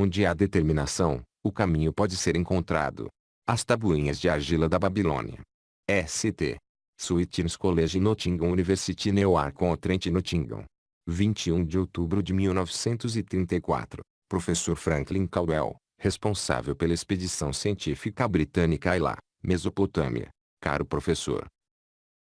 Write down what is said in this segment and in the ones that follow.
Onde há determinação, o caminho pode ser encontrado. As tabuinhas de argila da Babilônia. St. Swithin's College Nottingham University Newark-on-Trent Nottingham. 21 de outubro de 1934. Professor Franklin Caldwell, responsável pela expedição científica britânica a Ilá, Mesopotâmia. Caro professor.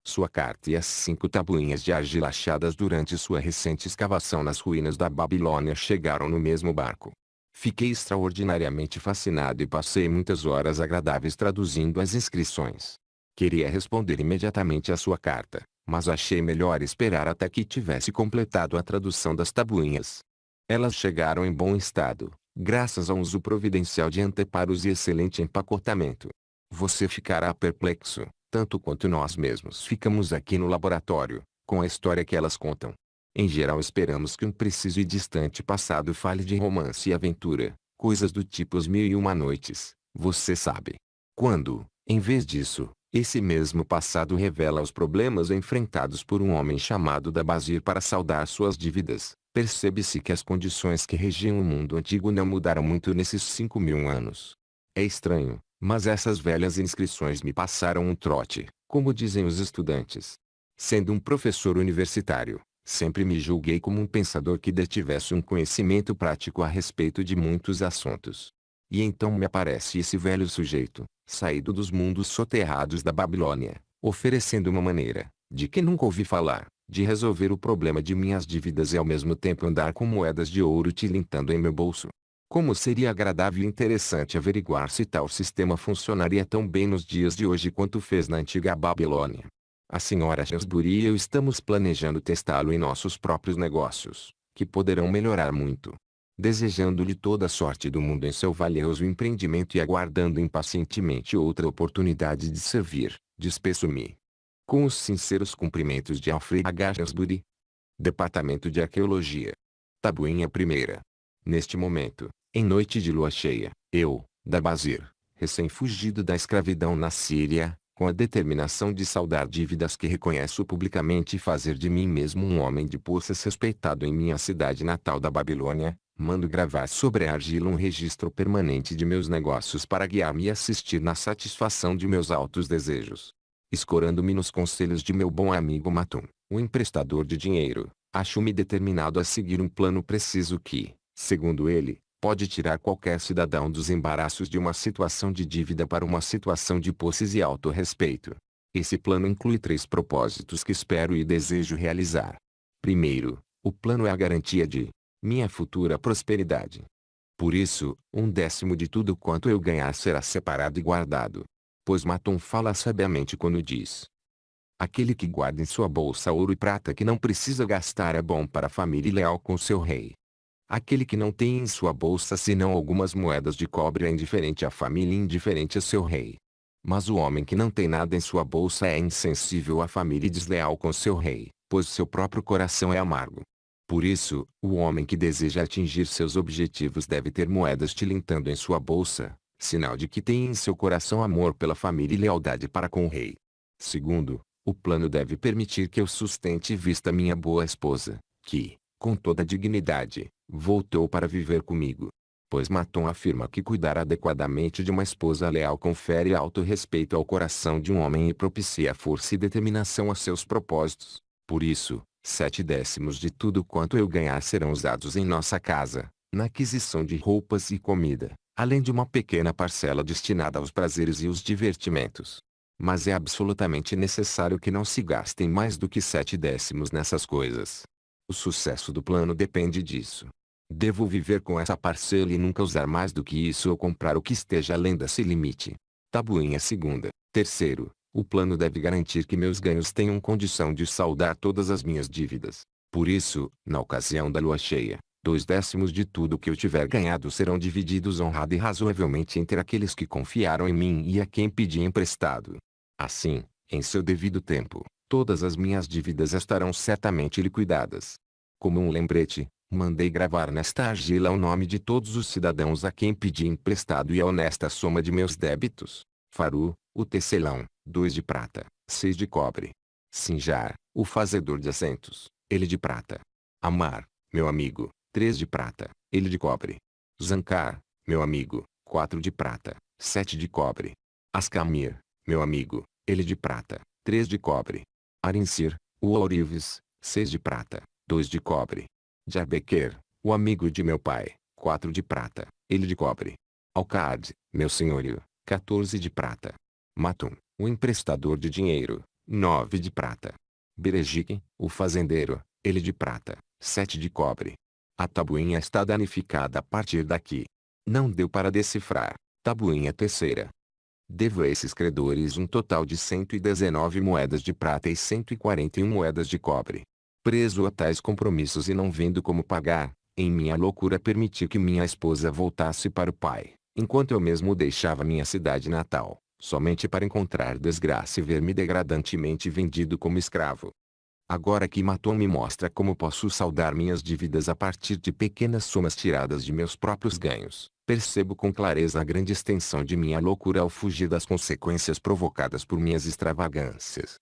Sua carta e as 5 tabuinhas de argila achadas durante sua recente escavação nas ruínas da Babilônia chegaram no mesmo barco. Fiquei extraordinariamente fascinado e passei muitas horas agradáveis traduzindo as inscrições. Queria responder imediatamente à sua carta, mas achei melhor esperar até que tivesse completado a tradução das tabuinhas. Elas chegaram em bom estado, graças ao uso providencial de anteparos e excelente empacotamento. Você ficará perplexo, tanto quanto nós mesmos ficamos aqui no laboratório, com a história que elas contam. Em geral esperamos que um preciso e distante passado fale de romance e aventura, coisas do tipo As Mil e Uma Noites, você sabe. Quando, em vez disso, esse mesmo passado revela os problemas enfrentados por um homem chamado Dabazir para saldar suas dívidas, percebe-se que as condições que regiam o mundo antigo não mudaram muito nesses 5.000 anos. É estranho, mas essas velhas inscrições me passaram um trote, como dizem os estudantes. Sendo um professor universitário, sempre me julguei como um pensador que detivesse um conhecimento prático a respeito de muitos assuntos. E então me aparece esse velho sujeito, saído dos mundos soterrados da Babilônia, oferecendo uma maneira, de que nunca ouvi falar, de resolver o problema de minhas dívidas e ao mesmo tempo andar com moedas de ouro tilintando em meu bolso. Como seria agradável e interessante averiguar se tal sistema funcionaria tão bem nos dias de hoje quanto fez na antiga Babilônia. A senhora Shrewsbury e eu estamos planejando testá-lo em nossos próprios negócios, que poderão melhorar muito. Desejando-lhe toda a sorte do mundo em seu valioso empreendimento e aguardando impacientemente outra oportunidade de servir, despeço-me. Com os sinceros cumprimentos de Alfred H. Shrewsbury. Departamento de Arqueologia. Tabuinha primeira. Neste momento, em noite de lua cheia, eu, Dabazir, recém-fugido da escravidão na Síria, com a determinação de saldar dívidas que reconheço publicamente e fazer de mim mesmo um homem de posses respeitado em minha cidade natal da Babilônia, mando gravar sobre a argila um registro permanente de meus negócios para guiar-me e assistir na satisfação de meus altos desejos. Escorando-me nos conselhos de meu bom amigo Matum, o emprestador de dinheiro, acho-me determinado a seguir um plano preciso que, segundo ele, pode tirar qualquer cidadão dos embaraços de uma situação de dívida para uma situação de posses e autorrespeito. Esse plano inclui 3 propósitos que espero e desejo realizar. Primeiro, o plano é a garantia de minha futura prosperidade. Por isso, 1/10 de tudo quanto eu ganhar será separado e guardado. Pois Maton fala sabiamente quando diz: aquele que guarda em sua bolsa ouro e prata que não precisa gastar é bom para a família e leal com seu rei. Aquele que não tem em sua bolsa senão algumas moedas de cobre é indiferente à família e indiferente a seu rei. Mas o homem que não tem nada em sua bolsa é insensível à família e desleal com seu rei, pois seu próprio coração é amargo. Por isso, o homem que deseja atingir seus objetivos deve ter moedas tilintando em sua bolsa, sinal de que tem em seu coração amor pela família e lealdade para com o rei. Segundo, o plano deve permitir que eu sustente e vista minha boa esposa, que, com toda a dignidade, voltou para viver comigo. Pois Maton afirma que cuidar adequadamente de uma esposa leal confere alto respeito ao coração de um homem e propicia força e determinação a seus propósitos. Por isso, 7/10 de tudo quanto eu ganhar serão usados em nossa casa, na aquisição de roupas e comida, além de uma pequena parcela destinada aos prazeres e os divertimentos. Mas é absolutamente necessário que não se gastem mais do que 7/10 nessas coisas. O sucesso do plano depende disso. Devo viver com essa parcela e nunca usar mais do que isso ou comprar o que esteja além desse limite. Tabuinha segunda. Terceiro, o plano deve garantir que meus ganhos tenham condição de saldar todas as minhas dívidas. Por isso, na ocasião da lua cheia, 2/10 de tudo que eu tiver ganhado serão divididos honrada e razoavelmente entre aqueles que confiaram em mim e a quem pedi emprestado. Assim, em seu devido tempo, todas as minhas dívidas estarão certamente liquidadas. Como um lembrete, mandei gravar nesta argila o nome de todos os cidadãos a quem pedi emprestado e a honesta soma de meus débitos. Faru, o tecelão, 2 de prata, 6 de cobre. Sinjar, o fazedor de assentos, ele de prata. Amar, meu amigo, 3 de prata, ele de cobre. Zankar, meu amigo, 4 de prata, 7 de cobre. Ascamir, meu amigo, ele de prata, 3 de cobre. Arinsir, o ourives, 6 de prata, 2 de cobre. Jarbequer, o amigo de meu pai, 4 de prata, ele de cobre. Alcad, meu senhorio, 14 de prata. Matum, o emprestador de dinheiro, 9 de prata. Berejique, o fazendeiro, ele de prata, 7 de cobre. A tabuinha está danificada a partir daqui. Não deu para decifrar. Tabuinha terceira. Devo a esses credores um total de 119 moedas de prata e 141 moedas de cobre. Preso a tais compromissos e não vendo como pagar, em minha loucura permiti que minha esposa voltasse para o pai, enquanto eu mesmo deixava minha cidade natal, somente para encontrar desgraça e ver-me degradantemente vendido como escravo. Agora que Maton me mostra como posso saldar minhas dívidas a partir de pequenas somas tiradas de meus próprios ganhos, percebo com clareza a grande extensão de minha loucura ao fugir das consequências provocadas por minhas extravagâncias.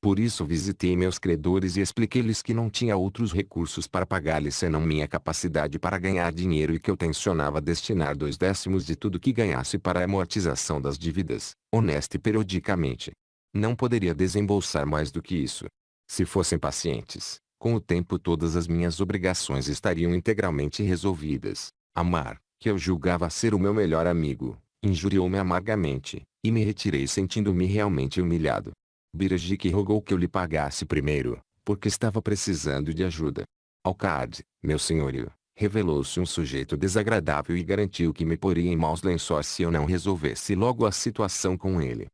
Por isso visitei meus credores e expliquei-lhes que não tinha outros recursos para pagar-lhes senão minha capacidade para ganhar dinheiro e que eu tencionava destinar 2/10 de tudo que ganhasse para a amortização das dívidas, honesta e periodicamente. Não poderia desembolsar mais do que isso. Se fossem pacientes, com o tempo todas as minhas obrigações estariam integralmente resolvidas. Amar, que eu julgava ser o meu melhor amigo, injuriou-me amargamente, e me retirei sentindo-me realmente humilhado. Birajik rogou que eu lhe pagasse primeiro, porque estava precisando de ajuda. Alcad, meu senhorio, revelou-se um sujeito desagradável e garantiu que me poria em maus lençóis se eu não resolvesse logo a situação com ele.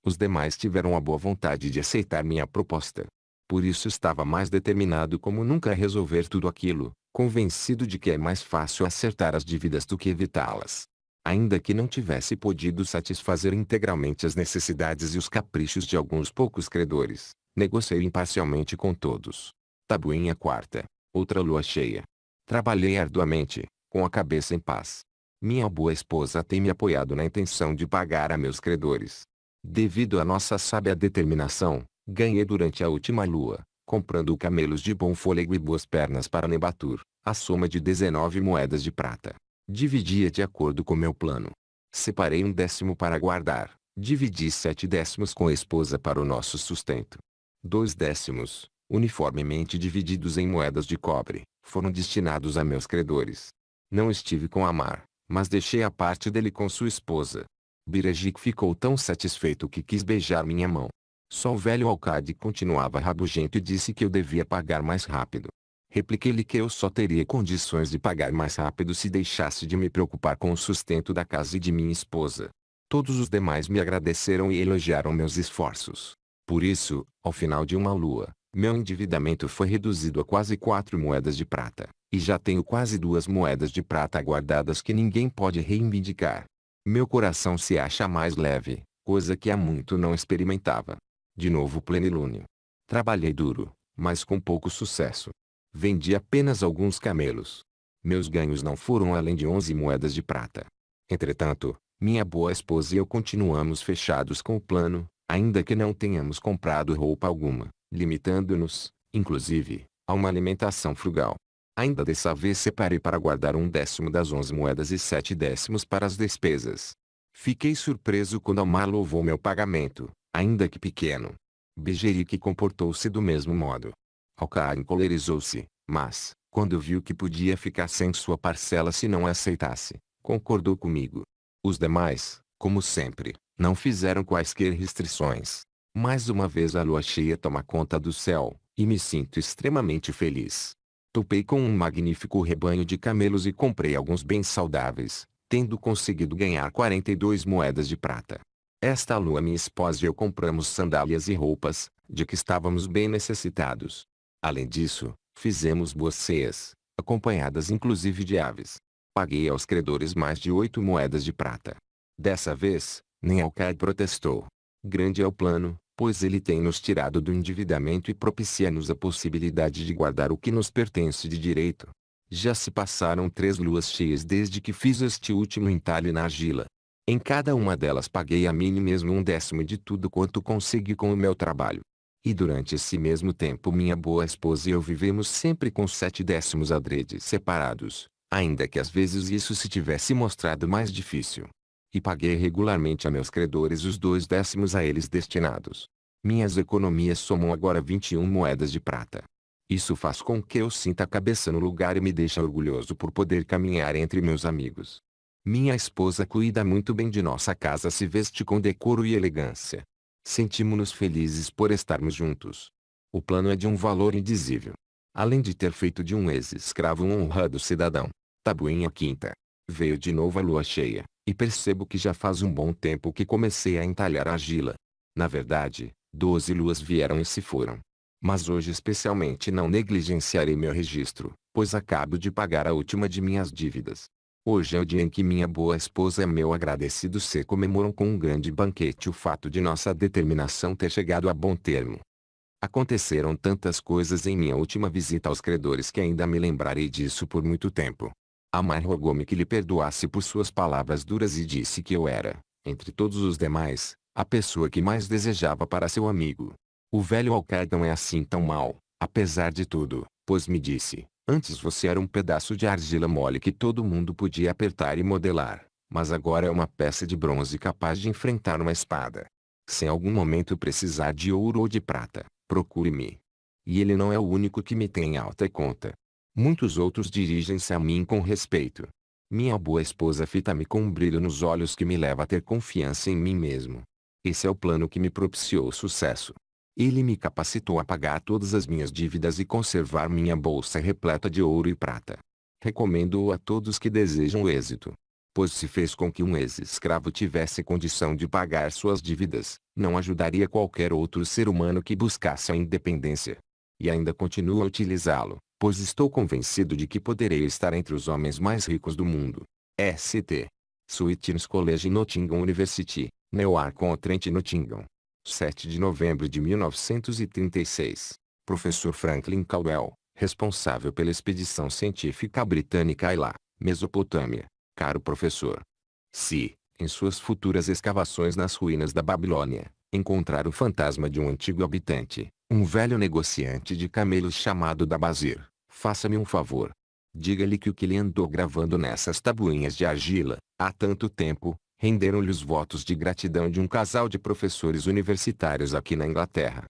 Os demais tiveram a boa vontade de aceitar minha proposta. Por isso estava mais determinado como nunca a resolver tudo aquilo, convencido de que é mais fácil acertar as dívidas do que evitá-las. Ainda que não tivesse podido satisfazer integralmente as necessidades e os caprichos de alguns poucos credores, negociei imparcialmente com todos. Tabuinha quarta. Outra lua cheia. Trabalhei arduamente, com a cabeça em paz. Minha boa esposa tem me apoiado na intenção de pagar a meus credores. Devido à nossa sábia determinação, ganhei durante a última lua, comprando camelos de bom fôlego e boas pernas para Nebatur, a soma de 19 moedas de prata. Dividia de acordo com meu plano. Separei 1/10 para guardar, dividi 7/10 com a esposa para o nosso sustento. 2/10, uniformemente divididos em moedas de cobre, foram destinados a meus credores. Não estive com Amar, mas deixei a parte dele com sua esposa. Birajik ficou tão satisfeito que quis beijar minha mão. Só o velho Alcade continuava rabugento e disse que eu devia pagar mais rápido. Repliquei-lhe que eu só teria condições de pagar mais rápido se deixasse de me preocupar com o sustento da casa e de minha esposa. Todos os demais me agradeceram e elogiaram meus esforços. Por isso, ao final de uma lua, meu endividamento foi reduzido a quase 4 moedas de prata, e já tenho quase 2 moedas de prata guardadas que ninguém pode reivindicar. Meu coração se acha mais leve, coisa que há muito não experimentava. De novo plenilúnio. Trabalhei duro, mas com pouco sucesso. Vendi apenas alguns camelos. Meus ganhos não foram além de 11 moedas de prata. Entretanto, minha boa esposa e eu continuamos fechados com o plano, ainda que não tenhamos comprado roupa alguma, limitando-nos, inclusive, a uma alimentação frugal. Ainda dessa vez separei para guardar 1/10 das 11 moedas e 7/10 para as despesas. Fiquei surpreso quando Amar louvou meu pagamento, ainda que pequeno. Bejerik comportou-se do mesmo modo. Alcaar encolerizou-se, mas, quando viu que podia ficar sem sua parcela se não a aceitasse, concordou comigo. Os demais, como sempre, não fizeram quaisquer restrições. Mais uma vez a lua cheia toma conta do céu, e me sinto extremamente feliz. Topei com um magnífico rebanho de camelos e comprei alguns bens saudáveis, tendo conseguido ganhar 42 moedas de prata. Esta lua minha esposa e eu compramos sandálias e roupas, de que estávamos bem necessitados. Além disso, fizemos boas ceias, acompanhadas inclusive de aves. Paguei aos credores mais de 8 moedas de prata. Dessa vez, nem Alcade protestou. Grande é o plano, pois ele tem nos tirado do endividamento e propicia-nos a possibilidade de guardar o que nos pertence de direito. Já se passaram 3 luas cheias desde que fiz este último entalhe na argila. Em cada uma delas paguei a mim mesmo 1/10 de tudo quanto consegui com o meu trabalho. E durante esse mesmo tempo minha boa esposa e eu vivemos sempre com 7/10 adrede separados, ainda que às vezes isso se tivesse mostrado mais difícil. E paguei regularmente a meus credores os 2/10 a eles destinados. Minhas economias somam agora 21 moedas de prata. Isso faz com que eu sinta a cabeça no lugar e me deixa orgulhoso por poder caminhar entre meus amigos. Minha esposa cuida muito bem de nossa casa, se veste com decoro e elegância. Sentimos-nos felizes por estarmos juntos. O plano é de um valor indizível. Além de ter feito de um ex-escravo um honrado cidadão, Tabuinha Quinta. Veio de novo a lua cheia, e percebo que já faz um bom tempo que comecei a entalhar a argila. Na verdade, 12 luas vieram e se foram. Mas hoje especialmente não negligenciarei meu registro, pois acabo de pagar a última de minhas dívidas. Hoje é o dia em que minha boa esposa e meu agradecido ser comemoram com um grande banquete o fato de nossa determinação ter chegado a bom termo. Aconteceram tantas coisas em minha última visita aos credores que ainda me lembrarei disso por muito tempo. A mãe rogou-me que lhe perdoasse por suas palavras duras e disse que eu era, entre todos os demais, a pessoa que mais desejava para seu amigo. O velho alcaide não é assim tão mau, apesar de tudo, pois me disse: antes você era um pedaço de argila mole que todo mundo podia apertar e modelar, mas agora é uma peça de bronze capaz de enfrentar uma espada. Se em algum momento precisar de ouro ou de prata, procure-me. E ele não é o único que me tem em alta conta. Muitos outros dirigem-se a mim com respeito. Minha boa esposa fita-me com um brilho nos olhos que me leva a ter confiança em mim mesmo. Esse é o plano que me propiciou o sucesso. Ele me capacitou a pagar todas as minhas dívidas e conservar minha bolsa repleta de ouro e prata. Recomendo-o a todos que desejam o êxito. Pois se fez com que um ex-escravo tivesse condição de pagar suas dívidas, não ajudaria qualquer outro ser humano que buscasse a independência. E ainda continuo a utilizá-lo, pois estou convencido de que poderei estar entre os homens mais ricos do mundo. St. Swithin's College Nottingham University, Newark-on-Trent, Nottingham. 7 de novembro de 1936. Professor Franklin Caldwell, responsável pela expedição científica britânica Ilá, Mesopotâmia. Caro professor. Se, em suas futuras escavações nas ruínas da Babilônia, encontrar o fantasma de um antigo habitante, um velho negociante de camelos chamado Dabazir, faça-me um favor. Diga-lhe que o que ele andou gravando nessas tabuinhas de argila, há tanto tempo, renderam-lhe os votos de gratidão de um casal de professores universitários aqui na Inglaterra.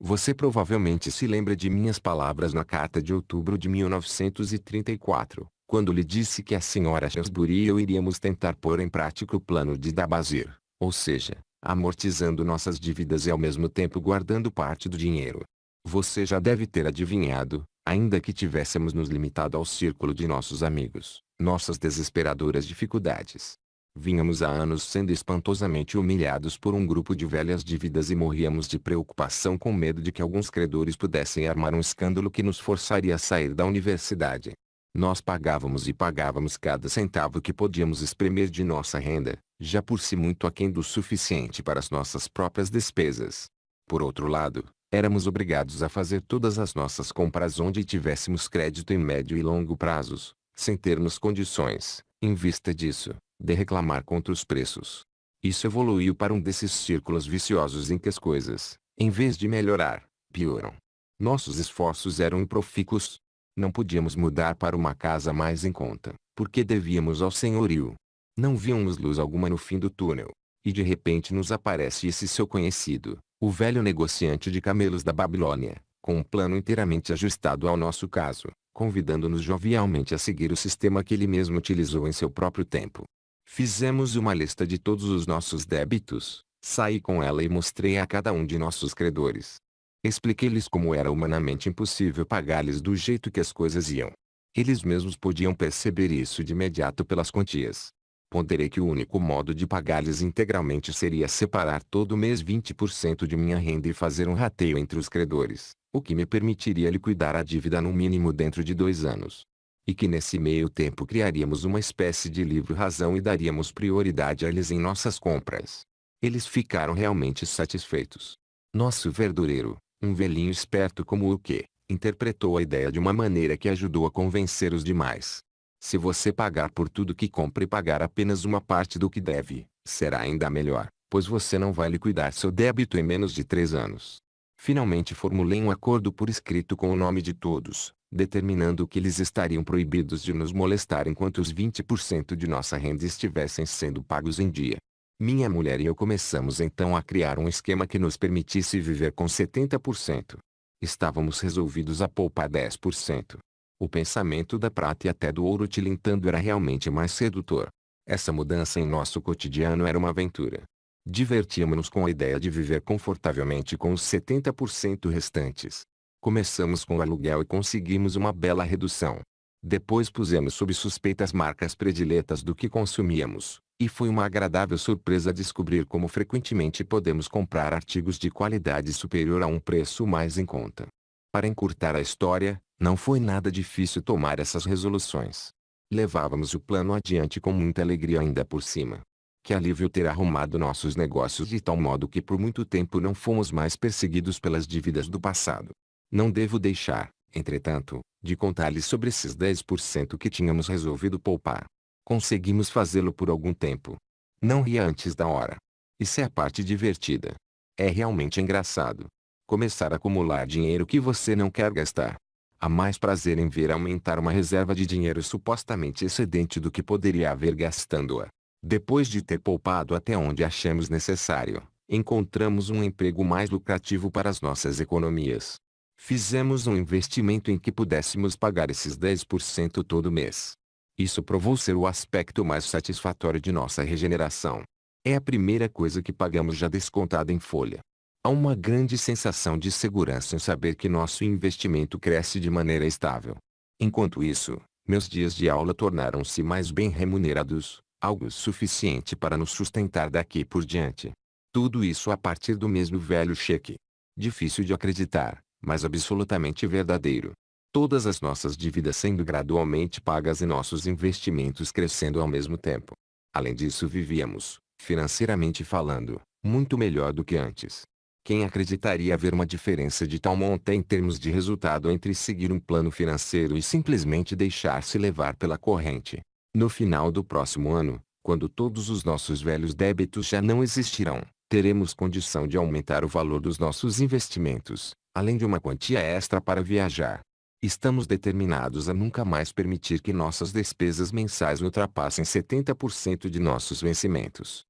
Você provavelmente se lembra de minhas palavras na carta de outubro de 1934, quando lhe disse que a senhora Shaftesbury e eu iríamos tentar pôr em prática o plano de Dabazir, ou seja, amortizando nossas dívidas e ao mesmo tempo guardando parte do dinheiro. Você já deve ter adivinhado, ainda que tivéssemos nos limitado ao círculo de nossos amigos, nossas desesperadoras dificuldades. Vínhamos há anos sendo espantosamente humilhados por um grupo de velhas dívidas e morríamos de preocupação com medo de que alguns credores pudessem armar um escândalo que nos forçaria a sair da universidade. Nós pagávamos e pagávamos cada centavo que podíamos espremer de nossa renda, já por si muito aquém do suficiente para as nossas próprias despesas. Por outro lado, éramos obrigados a fazer todas as nossas compras onde tivéssemos crédito em médio e longo prazos, sem termos condições, em vista disso, de reclamar contra os preços. Isso evoluiu para um desses círculos viciosos em que as coisas, em vez de melhorar, pioram. Nossos esforços eram improfícuos. Não podíamos mudar para uma casa mais em conta, porque devíamos ao senhorio. Não víamos luz alguma no fim do túnel. E de repente nos aparece esse seu conhecido, o velho negociante de camelos da Babilônia, com um plano inteiramente ajustado ao nosso caso, convidando-nos jovialmente a seguir o sistema que ele mesmo utilizou em seu próprio tempo. Fizemos uma lista de todos os nossos débitos, saí com ela e mostrei a cada um de nossos credores. Expliquei-lhes como era humanamente impossível pagar-lhes do jeito que as coisas iam. Eles mesmos podiam perceber isso de imediato pelas quantias. Ponderei que o único modo de pagar-lhes integralmente seria separar todo mês 20% de minha renda e fazer um rateio entre os credores, o que me permitiria liquidar a dívida no mínimo dentro de 2 anos. E que nesse meio tempo criaríamos uma espécie de livre-razão e daríamos prioridade a eles em nossas compras. Eles ficaram realmente satisfeitos. Nosso verdureiro, um velhinho esperto como o que, interpretou a ideia de uma maneira que ajudou a convencer os demais. Se você pagar por tudo que compra e pagar apenas uma parte do que deve, será ainda melhor, pois você não vai liquidar seu débito em menos de 3 anos. Finalmente formulei um acordo por escrito com o nome de todos, determinando que eles estariam proibidos de nos molestar enquanto os 20% de nossa renda estivessem sendo pagos em dia. Minha mulher e eu começamos então a criar um esquema que nos permitisse viver com 70%. Estávamos resolvidos a poupar 10%. O pensamento da prata e até do ouro tilintando era realmente mais sedutor. Essa mudança em nosso cotidiano era uma aventura. Divertíamos-nos com a ideia de viver confortavelmente com os 70% restantes. Começamos com o aluguel e conseguimos uma bela redução. Depois pusemos sob suspeita as marcas prediletas do que consumíamos, e foi uma agradável surpresa descobrir como frequentemente podemos comprar artigos de qualidade superior a um preço mais em conta. Para encurtar a história, não foi nada difícil tomar essas resoluções. Levávamos o plano adiante com muita alegria ainda por cima. Que alívio ter arrumado nossos negócios de tal modo que por muito tempo não fomos mais perseguidos pelas dívidas do passado. Não devo deixar, entretanto, de contar-lhes sobre esses 10% que tínhamos resolvido poupar. Conseguimos fazê-lo por algum tempo. Não ria antes da hora. Isso é a parte divertida. É realmente engraçado. Começar a acumular dinheiro que você não quer gastar. Há mais prazer em ver aumentar uma reserva de dinheiro supostamente excedente do que poderia haver gastando-a. Depois de ter poupado até onde achamos necessário, encontramos um emprego mais lucrativo para as nossas economias. Fizemos um investimento em que pudéssemos pagar esses 10% todo mês. Isso provou ser o aspecto mais satisfatório de nossa regeneração. É a primeira coisa que pagamos já descontada em folha. Há uma grande sensação de segurança em saber que nosso investimento cresce de maneira estável. Enquanto isso, meus dias de aula tornaram-se mais bem remunerados, algo suficiente para nos sustentar daqui por diante. Tudo isso a partir do mesmo velho cheque. Difícil de acreditar, mas absolutamente verdadeiro. Todas as nossas dívidas sendo gradualmente pagas e nossos investimentos crescendo ao mesmo tempo. Além disso vivíamos, financeiramente falando, muito melhor do que antes. Quem acreditaria haver uma diferença de tal monta em termos de resultado entre seguir um plano financeiro e simplesmente deixar-se levar pela corrente? No final do próximo ano, quando todos os nossos velhos débitos já não existirão, teremos condição de aumentar o valor dos nossos investimentos, além de uma quantia extra para viajar. Estamos determinados a nunca mais permitir que nossas despesas mensais ultrapassem 70% de nossos vencimentos.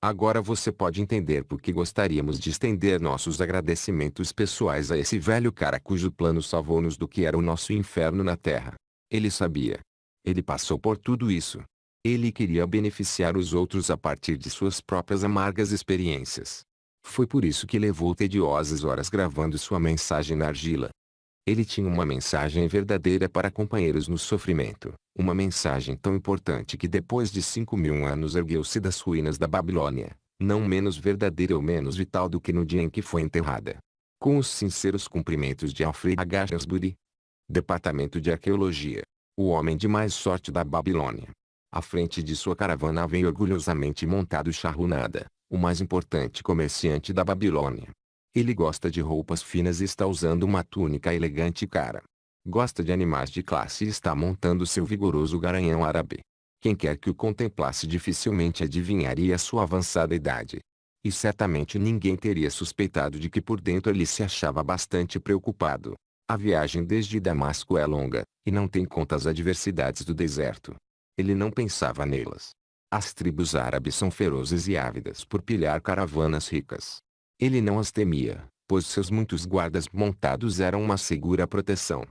Agora você pode entender por que gostaríamos de estender nossos agradecimentos pessoais a esse velho cara cujo plano salvou-nos do que era o nosso inferno na Terra. Ele sabia. Ele passou por tudo isso. Ele queria beneficiar os outros a partir de suas próprias amargas experiências. Foi por isso que levou tediosas horas gravando sua mensagem na argila. Ele tinha uma mensagem verdadeira para companheiros no sofrimento, uma mensagem tão importante que depois de 5.000 anos ergueu-se das ruínas da Babilônia, não menos verdadeira ou menos vital do que no dia em que foi enterrada. Com os sinceros cumprimentos de Alfred H. Shrewsbury, Departamento de Arqueologia, o homem de mais sorte da Babilônia. À frente de sua caravana vem orgulhosamente montado Charrunada, o mais importante comerciante da Babilônia. Ele gosta de roupas finas e está usando uma túnica elegante cara. Gosta de animais de classe e está montando seu vigoroso garanhão árabe. Quem quer que o contemplasse dificilmente adivinharia sua avançada idade. E certamente ninguém teria suspeitado de que por dentro ele se achava bastante preocupado. A viagem desde Damasco é longa, e não tem conta as adversidades do deserto. Ele não pensava nelas. As tribos árabes são ferozes e ávidas por pilhar caravanas ricas. Ele não as temia, pois seus muitos guardas montados eram uma segura proteção.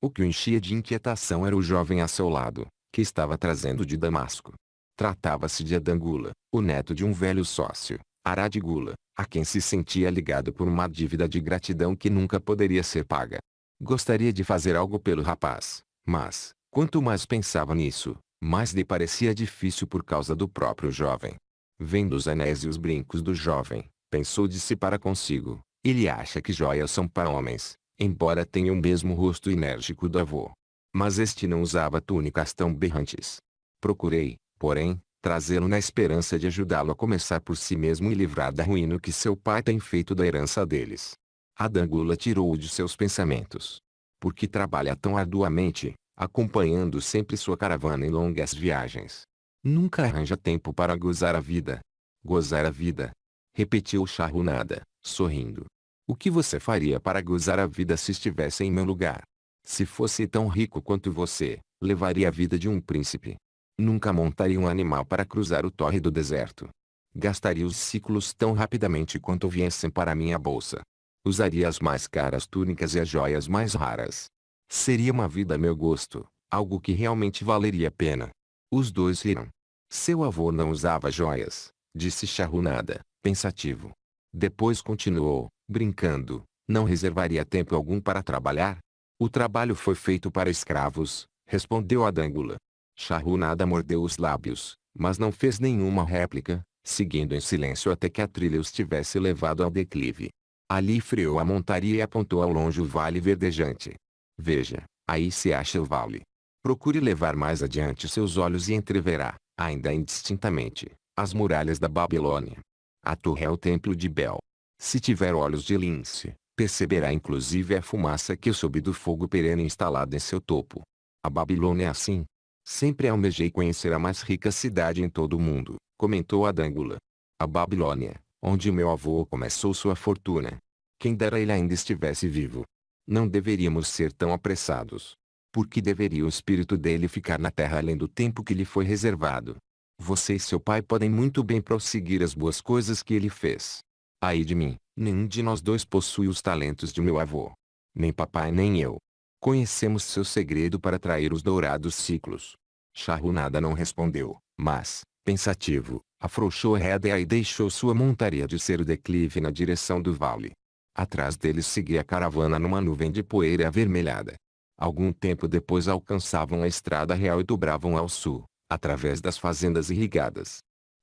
O que o enchia de inquietação era o jovem a seu lado, que estava trazendo de Damasco. Tratava-se de Adangula, o neto de um velho sócio, Aradigula, a quem se sentia ligado por uma dívida de gratidão que nunca poderia ser paga. Gostaria de fazer algo pelo rapaz, mas, quanto mais pensava nisso, mais lhe parecia difícil por causa do próprio jovem. Vendo os anéis e os brincos do jovem, pensou de si para consigo, ele acha que joias são para homens, embora tenha o mesmo rosto enérgico do avô. Mas este não usava túnicas tão berrantes. Procurei, porém, trazê-lo na esperança de ajudá-lo a começar por si mesmo e livrar da ruína que seu pai tem feito da herança deles. Adangula tirou-o de seus pensamentos. Por que trabalha tão arduamente, acompanhando sempre sua caravana em longas viagens? Nunca arranja tempo para gozar a vida. Gozar a vida? Repetiu Charrunada, sorrindo. O que você faria para gozar a vida se estivesse em meu lugar? Se fosse tão rico quanto você, levaria a vida de um príncipe. Nunca montaria um animal para cruzar o torre do deserto. Gastaria os ciclos tão rapidamente quanto viessem para minha bolsa. Usaria as mais caras túnicas e as joias mais raras. Seria uma vida a meu gosto, algo que realmente valeria a pena. Os dois riram. Seu avô não usava joias, disse Shahunada, pensativo. Depois continuou, brincando, não reservaria tempo algum para trabalhar? O trabalho foi feito para escravos, respondeu Adangula. Shahunada mordeu os lábios, mas não fez nenhuma réplica, seguindo em silêncio até que a trilha os tivesse levado ao declive. Ali freou a montaria e apontou ao longe o vale verdejante. Veja, aí se acha o vale. Procure levar mais adiante seus olhos e entreverá, ainda indistintamente, as muralhas da Babilônia. A torre é o templo de Bel. Se tiver olhos de lince, perceberá inclusive a fumaça que sobe do fogo perene instalado em seu topo. A Babilônia é assim. Sempre almejei conhecer a mais rica cidade em todo o mundo, comentou Adangula. A Babilônia, onde meu avô começou sua fortuna. Quem dera ele ainda estivesse vivo. Não deveríamos ser tão apressados. Por que deveria o espírito dele ficar na terra além do tempo que lhe foi reservado? Você e seu pai podem muito bem prosseguir as boas coisas que ele fez. Ai de mim, nenhum de nós dois possui os talentos de meu avô. Nem papai nem eu. Conhecemos seu segredo para atrair os dourados ciclos. Shahunada não respondeu, mas, pensativo, afrouxou a rédea e deixou sua montaria descer o declive na direção do vale. Atrás deles seguia a caravana numa nuvem de poeira avermelhada. Algum tempo depois alcançavam a estrada real e dobravam ao sul, através das fazendas irrigadas.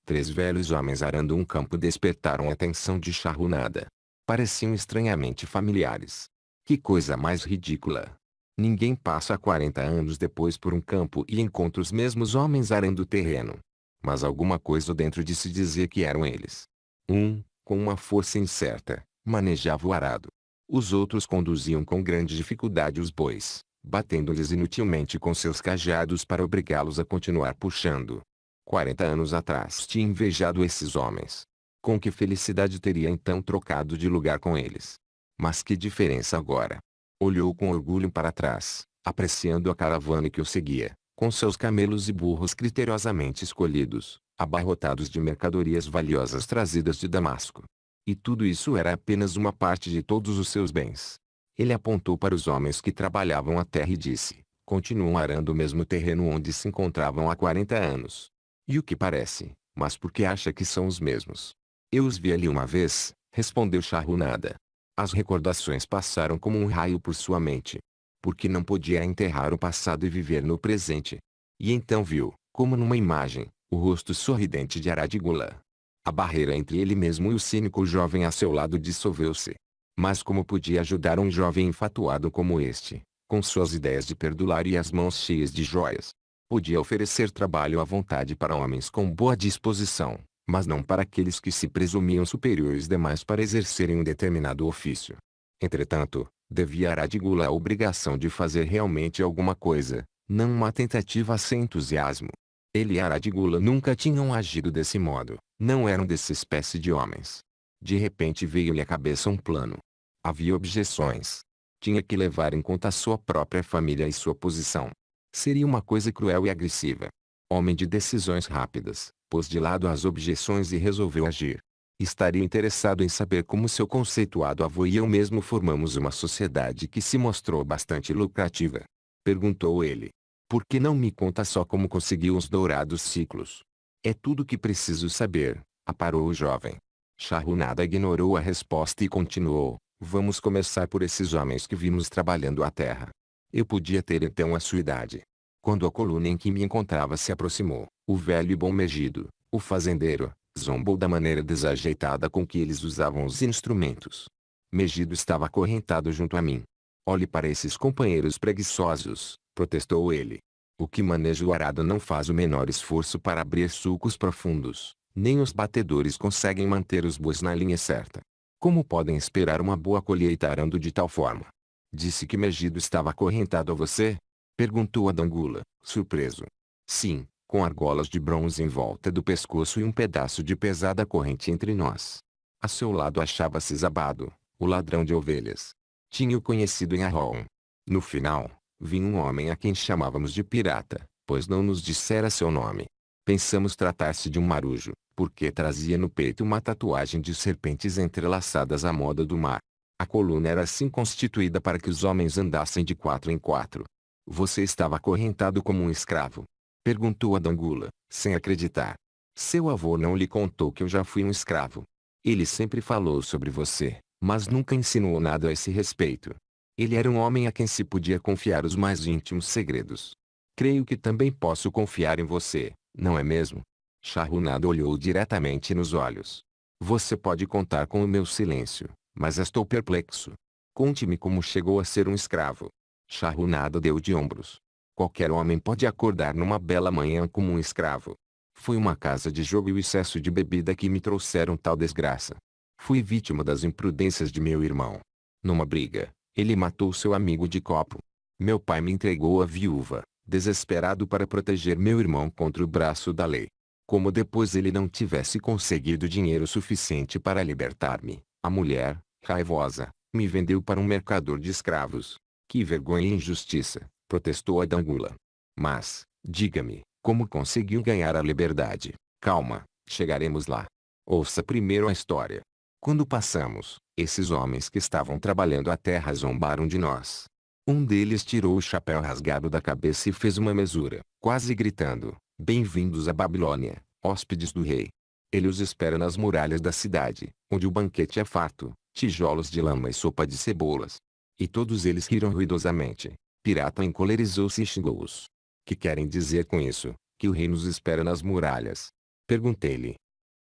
3 velhos homens arando um campo despertaram a atenção de Shahunada. Pareciam estranhamente familiares. Que coisa mais ridícula! Ninguém passa 40 anos depois por um campo e encontra os mesmos homens arando o terreno. Mas alguma coisa dentro de si dizia que eram eles. Um, com uma força incerta, manejava o arado. Os outros conduziam com grande dificuldade os bois, batendo-lhes inutilmente com seus cajados para obrigá-los a continuar puxando. 40 anos atrás tinha invejado esses homens. Com que felicidade teria então trocado de lugar com eles? Mas que diferença agora? Olhou com orgulho para trás, apreciando a caravana que o seguia, com seus camelos e burros criteriosamente escolhidos, abarrotados de mercadorias valiosas trazidas de Damasco. E tudo isso era apenas uma parte de todos os seus bens. Ele apontou para os homens que trabalhavam a terra e disse, continuam arando o mesmo terreno onde se encontravam há 40 anos. E o que parece, mas por que acha que são os mesmos? Eu os vi ali uma vez, respondeu Shahunada. As recordações passaram como um raio por sua mente. Porque não podia enterrar o passado e viver no presente. E então viu, como numa imagem, o rosto sorridente de Aradigula. A barreira entre ele mesmo e o cínico jovem a seu lado dissolveu-se. Mas como podia ajudar um jovem enfatuado como este, com suas ideias de perdulário e as mãos cheias de joias? Podia oferecer trabalho à vontade para homens com boa disposição, mas não para aqueles que se presumiam superiores demais para exercerem um determinado ofício. Entretanto, devia Aradigula a obrigação de fazer realmente alguma coisa, não uma tentativa sem entusiasmo. Ele e Aradigula nunca tinham agido desse modo, não eram dessa espécie de homens. De repente veio-lhe à cabeça um plano. Havia objeções. Tinha que levar em conta sua própria família e sua posição. Seria uma coisa cruel e agressiva. Homem de decisões rápidas, pôs de lado as objeções e resolveu agir. Estaria interessado em saber como seu conceituado avô e eu mesmo formamos uma sociedade que se mostrou bastante lucrativa. Perguntou ele. Por que não me conta só como conseguiu os dourados ciclos? É tudo que preciso saber, aparou o jovem. Shahunada ignorou a resposta e continuou. Vamos começar por esses homens que vimos trabalhando a terra. Eu podia ter então a sua idade. Quando a coluna em que me encontrava se aproximou, o velho e bom Megido, o fazendeiro, zombou da maneira desajeitada com que eles usavam os instrumentos. Megido estava acorrentado junto a mim. Olhe para esses companheiros preguiçosos, protestou ele. O que maneja o arado não faz o menor esforço para abrir sulcos profundos, nem os batedores conseguem manter os bois na linha certa. Como podem esperar uma boa colheita arando de tal forma? Disse que Megido estava acorrentado a você? Perguntou Adangula, surpreso. Sim, com argolas de bronze em volta do pescoço e um pedaço de pesada corrente entre nós. A seu lado achava-se Zabado, o ladrão de ovelhas. Tinha-o conhecido em Arron. No final, vinha um homem a quem chamávamos de pirata, pois não nos dissera seu nome. Pensamos tratar-se de um marujo, porque trazia no peito uma tatuagem de serpentes entrelaçadas à moda do mar. A coluna era assim constituída para que os homens andassem de 4 em 4. Você estava acorrentado como um escravo? Perguntou a Dangula, sem acreditar. Seu avô não lhe contou que eu já fui um escravo. Ele sempre falou sobre você, mas nunca ensinou nada a esse respeito. Ele era um homem a quem se podia confiar os mais íntimos segredos. Creio que também posso confiar em você, não é mesmo? Shahrazad olhou diretamente nos olhos. Você pode contar com o meu silêncio, mas estou perplexo. Conte-me como chegou a ser um escravo. Shahrazad deu de ombros. Qualquer homem pode acordar numa bela manhã como um escravo. Foi uma casa de jogo e o excesso de bebida que me trouxeram tal desgraça. Fui vítima das imprudências de meu irmão. Numa briga, ele matou seu amigo de copo. Meu pai me entregou à viúva, desesperado para proteger meu irmão contra o braço da lei. Como depois ele não tivesse conseguido dinheiro suficiente para libertar-me, a mulher, raivosa, me vendeu para um mercador de escravos. Que vergonha e injustiça, protestou a Dangula. Mas, diga-me, como conseguiu ganhar a liberdade? Calma, chegaremos lá. Ouça primeiro a história. Quando passamos, esses homens que estavam trabalhando a terra zombaram de nós. Um deles tirou o chapéu rasgado da cabeça e fez uma mesura, quase gritando: Bem-vindos à Babilônia, hóspedes do rei. Ele os espera nas muralhas da cidade, onde o banquete é farto, tijolos de lama e sopa de cebolas. E todos eles riram ruidosamente. Pirata encolerizou-se e xingou-os. Que querem dizer com isso? Que o rei nos espera nas muralhas? Perguntei-lhe.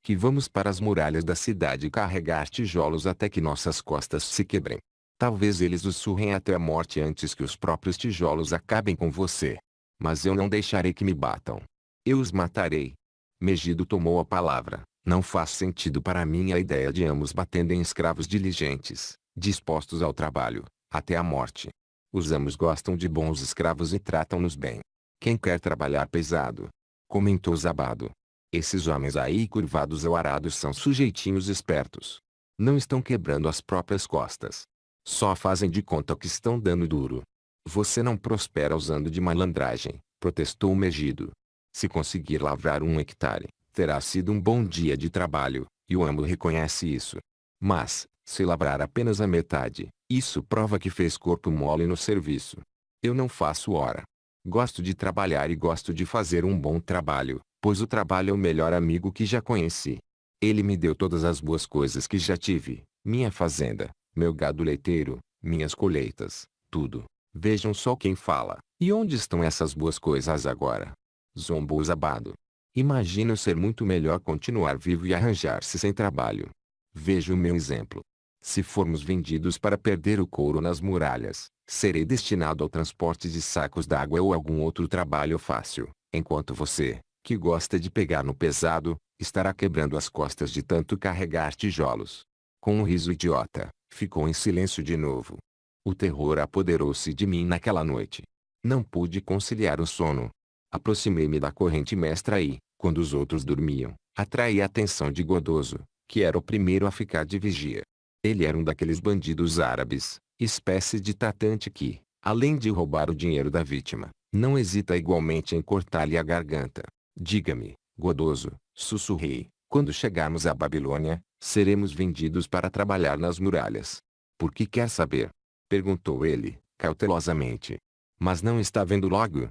Que vamos para as muralhas da cidade carregar tijolos até que nossas costas se quebrem. Talvez eles os surrem até a morte antes que os próprios tijolos acabem com você. Mas eu não deixarei que me batam. Eu os matarei. Megido tomou a palavra. Não faz sentido para mim a ideia de ambos batendo em escravos diligentes, dispostos ao trabalho, até a morte. Os amos gostam de bons escravos e tratam-nos bem. Quem quer trabalhar pesado? Comentou Zabado. Esses homens aí curvados ao arado são sujeitinhos espertos. Não estão quebrando as próprias costas. Só fazem de conta que estão dando duro. Você não prospera usando de malandragem, protestou o Megido. Se conseguir lavrar 1 hectare, terá sido um bom dia de trabalho, e o amo reconhece isso. Mas, se lavrar apenas a metade, isso prova que fez corpo mole no serviço. Eu não faço hora. Gosto de trabalhar e gosto de fazer um bom trabalho, pois o trabalho é o melhor amigo que já conheci. Ele me deu todas as boas coisas que já tive, minha fazenda, meu gado leiteiro, minhas colheitas, tudo. Vejam só quem fala. E onde estão essas boas coisas agora? Zombou Zabado. Imagino ser muito melhor continuar vivo e arranjar-se sem trabalho. Veja o meu exemplo. Se formos vendidos para perder o couro nas muralhas, serei destinado ao transporte de sacos d'água ou algum outro trabalho fácil, enquanto você, que gosta de pegar no pesado, estará quebrando as costas de tanto carregar tijolos. Com um riso idiota, ficou em silêncio de novo. O terror apoderou-se de mim naquela noite. Não pude conciliar o sono. Aproximei-me da corrente mestra e, quando os outros dormiam, atraí a atenção de Godoso, que era o primeiro a ficar de vigia. Ele era um daqueles bandidos árabes, espécie de tratante que, além de roubar o dinheiro da vítima, não hesita igualmente em cortar-lhe a garganta. Diga-me, Godoso, sussurrei, quando chegarmos à Babilônia, seremos vendidos para trabalhar nas muralhas. Por que quer saber? Perguntou ele, cautelosamente. Mas não está vendo logo?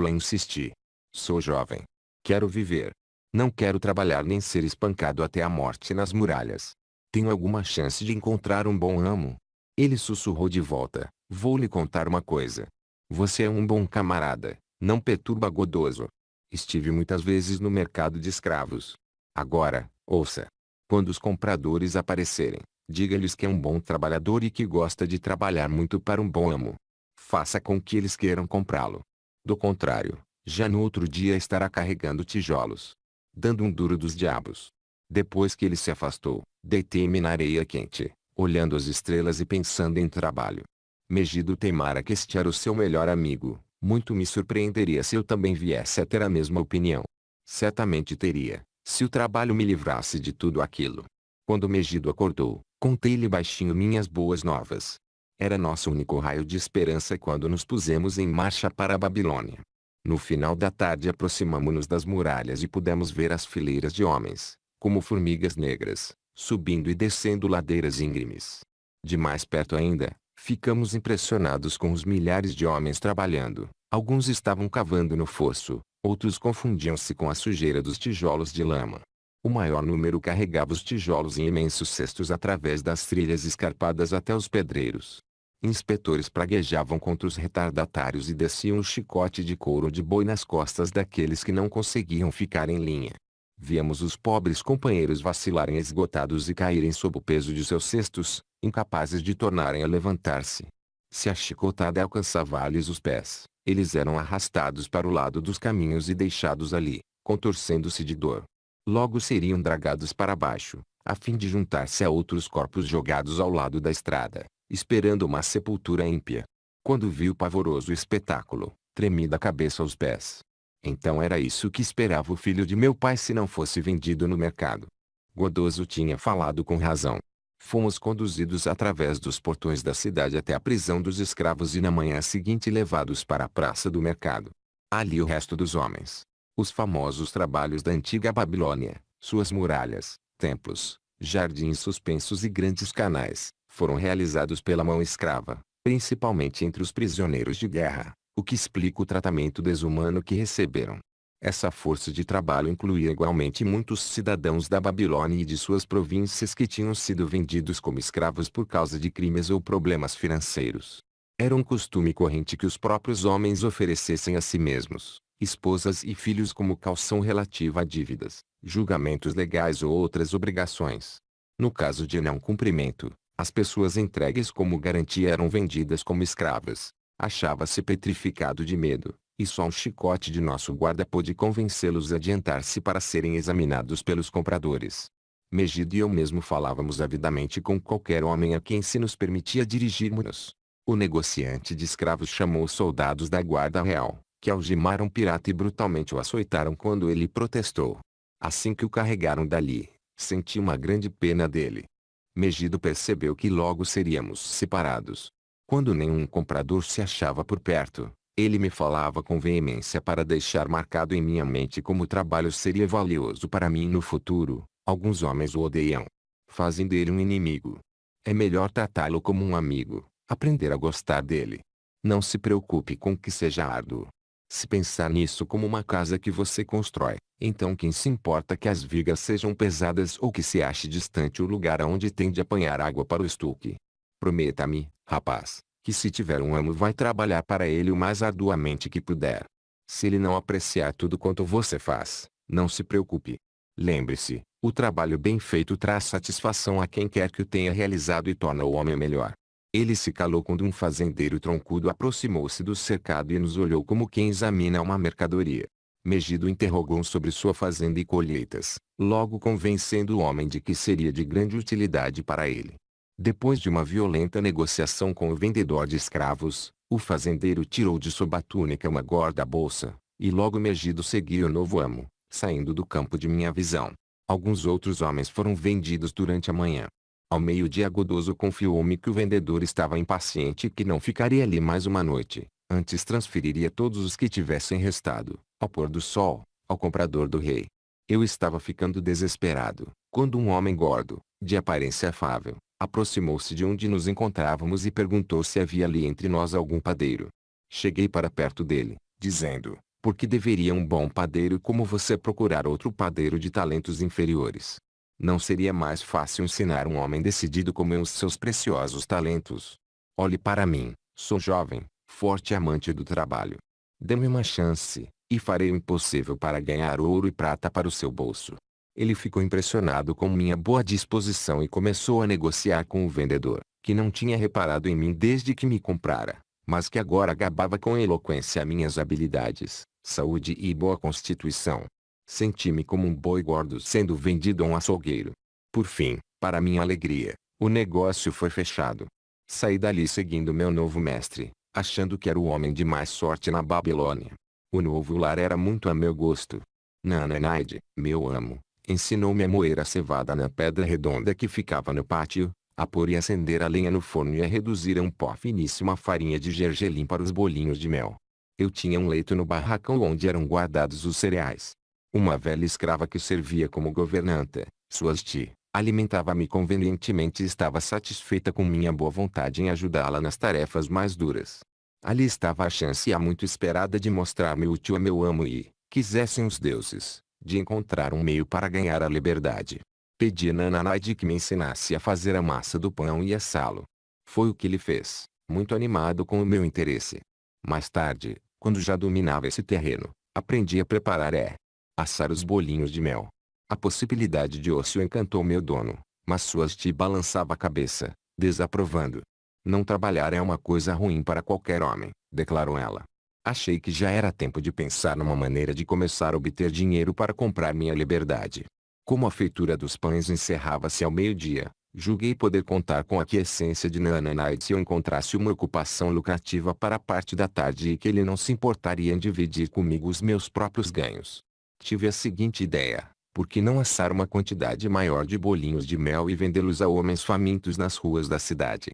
Insisti. Sou jovem. Quero viver. Não quero trabalhar nem ser espancado até a morte nas muralhas. Tenho alguma chance de encontrar um bom amo? Ele sussurrou de volta. Vou lhe contar uma coisa. Você é um bom camarada, não perturba Godoso. Estive muitas vezes no mercado de escravos. Agora, ouça. Quando os compradores aparecerem, diga-lhes que é um bom trabalhador e que gosta de trabalhar muito para um bom amo. Faça com que eles queiram comprá-lo. Do contrário, já no outro dia estará carregando tijolos. Dando um duro dos diabos. Depois que ele se afastou, deitei-me na areia quente, olhando as estrelas e pensando em trabalho. Megido teimara que este era o seu melhor amigo. Muito me surpreenderia se eu também viesse a ter a mesma opinião. Certamente teria, se o trabalho me livrasse de tudo aquilo. Quando Megido acordou, contei-lhe baixinho minhas boas novas. Era nosso único raio de esperança quando nos pusemos em marcha para a Babilônia. No final da tarde aproximamo-nos das muralhas e pudemos ver as fileiras de homens, como formigas negras, subindo e descendo ladeiras íngremes. De mais perto ainda, ficamos impressionados com os milhares de homens trabalhando. Alguns estavam cavando no fosso, outros confundiam-se com a sujeira dos tijolos de lama. O maior número carregava os tijolos em imensos cestos através das trilhas escarpadas até os pedreiros. Inspetores praguejavam contra os retardatários e desciam o chicote de couro de boi nas costas daqueles que não conseguiam ficar em linha. Víamos os pobres companheiros vacilarem esgotados e caírem sob o peso de seus cestos, incapazes de tornarem a levantar-se. Se a chicotada alcançava-lhes os pés, eles eram arrastados para o lado dos caminhos e deixados ali, contorcendo-se de dor. Logo seriam dragados para baixo, a fim de juntar-se a outros corpos jogados ao lado da estrada, esperando uma sepultura ímpia. Quando vi o pavoroso espetáculo, tremi da cabeça aos pés. Então era isso que esperava o filho de meu pai se não fosse vendido no mercado. Godoso tinha falado com razão. Fomos conduzidos através dos portões da cidade até a prisão dos escravos e na manhã seguinte levados para a praça do mercado. Ali o resto dos homens. Os famosos trabalhos da antiga Babilônia, suas muralhas, templos, jardins suspensos e grandes canais, foram realizados pela mão escrava, principalmente entre os prisioneiros de guerra, o que explica o tratamento desumano que receberam. Essa força de trabalho incluía igualmente muitos cidadãos da Babilônia e de suas províncias que tinham sido vendidos como escravos por causa de crimes ou problemas financeiros. Era um costume corrente que os próprios homens oferecessem a si mesmos, esposas e filhos como calção relativa a dívidas, julgamentos legais ou outras obrigações. No caso de não cumprimento, as pessoas entregues como garantia eram vendidas como escravas. Achava-se petrificado de medo, e só um chicote de nosso guarda pôde convencê-los a adiantar-se para serem examinados pelos compradores. Megido e eu mesmo falávamos avidamente com qualquer homem a quem se nos permitia dirigirmos-nos. O negociante de escravos chamou os soldados da guarda real, que algemaram o pirata e brutalmente o açoitaram quando ele protestou. Assim que o carregaram dali, senti uma grande pena dele. Megido percebeu que logo seríamos separados. Quando nenhum comprador se achava por perto, ele me falava com veemência para deixar marcado em minha mente como o trabalho seria valioso para mim no futuro. Alguns homens o odeiam. Fazem dele um inimigo. É melhor tratá-lo como um amigo, aprender a gostar dele. Não se preocupe com que seja árduo. Se pensar nisso como uma casa que você constrói, então quem se importa que as vigas sejam pesadas ou que se ache distante o lugar aonde tem de apanhar água para o estuque? Prometa-me, rapaz, que se tiver um amo vai trabalhar para ele o mais arduamente que puder. Se ele não apreciar tudo quanto você faz, não se preocupe. Lembre-se, o trabalho bem feito traz satisfação a quem quer que o tenha realizado e torna o homem melhor. Ele se calou quando um fazendeiro troncudo aproximou-se do cercado e nos olhou como quem examina uma mercadoria. Megido interrogou sobre sua fazenda e colheitas, logo convencendo o homem de que seria de grande utilidade para ele. Depois de uma violenta negociação com o vendedor de escravos, o fazendeiro tirou de sua túnica uma gorda bolsa, e logo Megido seguiu o novo amo, saindo do campo de minha visão. Alguns outros homens foram vendidos durante a manhã. Ao meio-dia Godoso confiou-me que o vendedor estava impaciente e que não ficaria ali mais uma noite, antes transferiria todos os que tivessem restado, ao pôr do sol, ao comprador do rei. Eu estava ficando desesperado, quando um homem gordo, de aparência afável, aproximou-se de onde nos encontrávamos e perguntou se havia ali entre nós algum padeiro. Cheguei para perto dele, dizendo, por que deveria um bom padeiro como você procurar outro padeiro de talentos inferiores? Não seria mais fácil ensinar um homem decidido como eu os seus preciosos talentos? Olhe para mim, sou jovem, forte e amante do trabalho. Dê-me uma chance, e farei o impossível para ganhar ouro e prata para o seu bolso. Ele ficou impressionado com minha boa disposição e começou a negociar com o vendedor, que não tinha reparado em mim desde que me comprara, mas que agora gabava com eloquência minhas habilidades, saúde e boa constituição. Senti-me como um boi gordo sendo vendido a um açougueiro. Por fim, para minha alegria, o negócio foi fechado. Saí dali seguindo meu novo mestre, achando que era o homem de mais sorte na Babilônia. O novo lar era muito a meu gosto. Nananaide, meu amo, ensinou-me a moer a cevada na pedra redonda que ficava no pátio, a pôr e acender a lenha no forno e a reduzir a um pó finíssimo a farinha de gergelim para os bolinhos de mel. Eu tinha um leito no barracão onde eram guardados os cereais. Uma velha escrava que servia como governanta, Suasti, alimentava-me convenientemente e estava satisfeita com minha boa vontade em ajudá-la nas tarefas mais duras. Ali estava a chance há muito esperada de mostrar-me útil a meu amo e, quisessem os deuses, de encontrar um meio para ganhar a liberdade. Pedi a Nananaide que me ensinasse a fazer a massa do pão e assá-lo. Foi o que ele fez, muito animado com o meu interesse. Mais tarde, quando já dominava esse terreno, aprendi a preparar assar os bolinhos de mel. A possibilidade de ócio encantou meu dono, mas Suasti balançava a cabeça, desaprovando. Não trabalhar é uma coisa ruim para qualquer homem, declarou ela. Achei que já era tempo de pensar numa maneira de começar a obter dinheiro para comprar minha liberdade. Como a feitura dos pães encerrava-se ao meio-dia, julguei poder contar com a aquiescência de Nananaide se eu encontrasse uma ocupação lucrativa para a parte da tarde e que ele não se importaria em dividir comigo os meus próprios ganhos. Tive a seguinte ideia: por que não assar uma quantidade maior de bolinhos de mel e vendê-los a homens famintos nas ruas da cidade?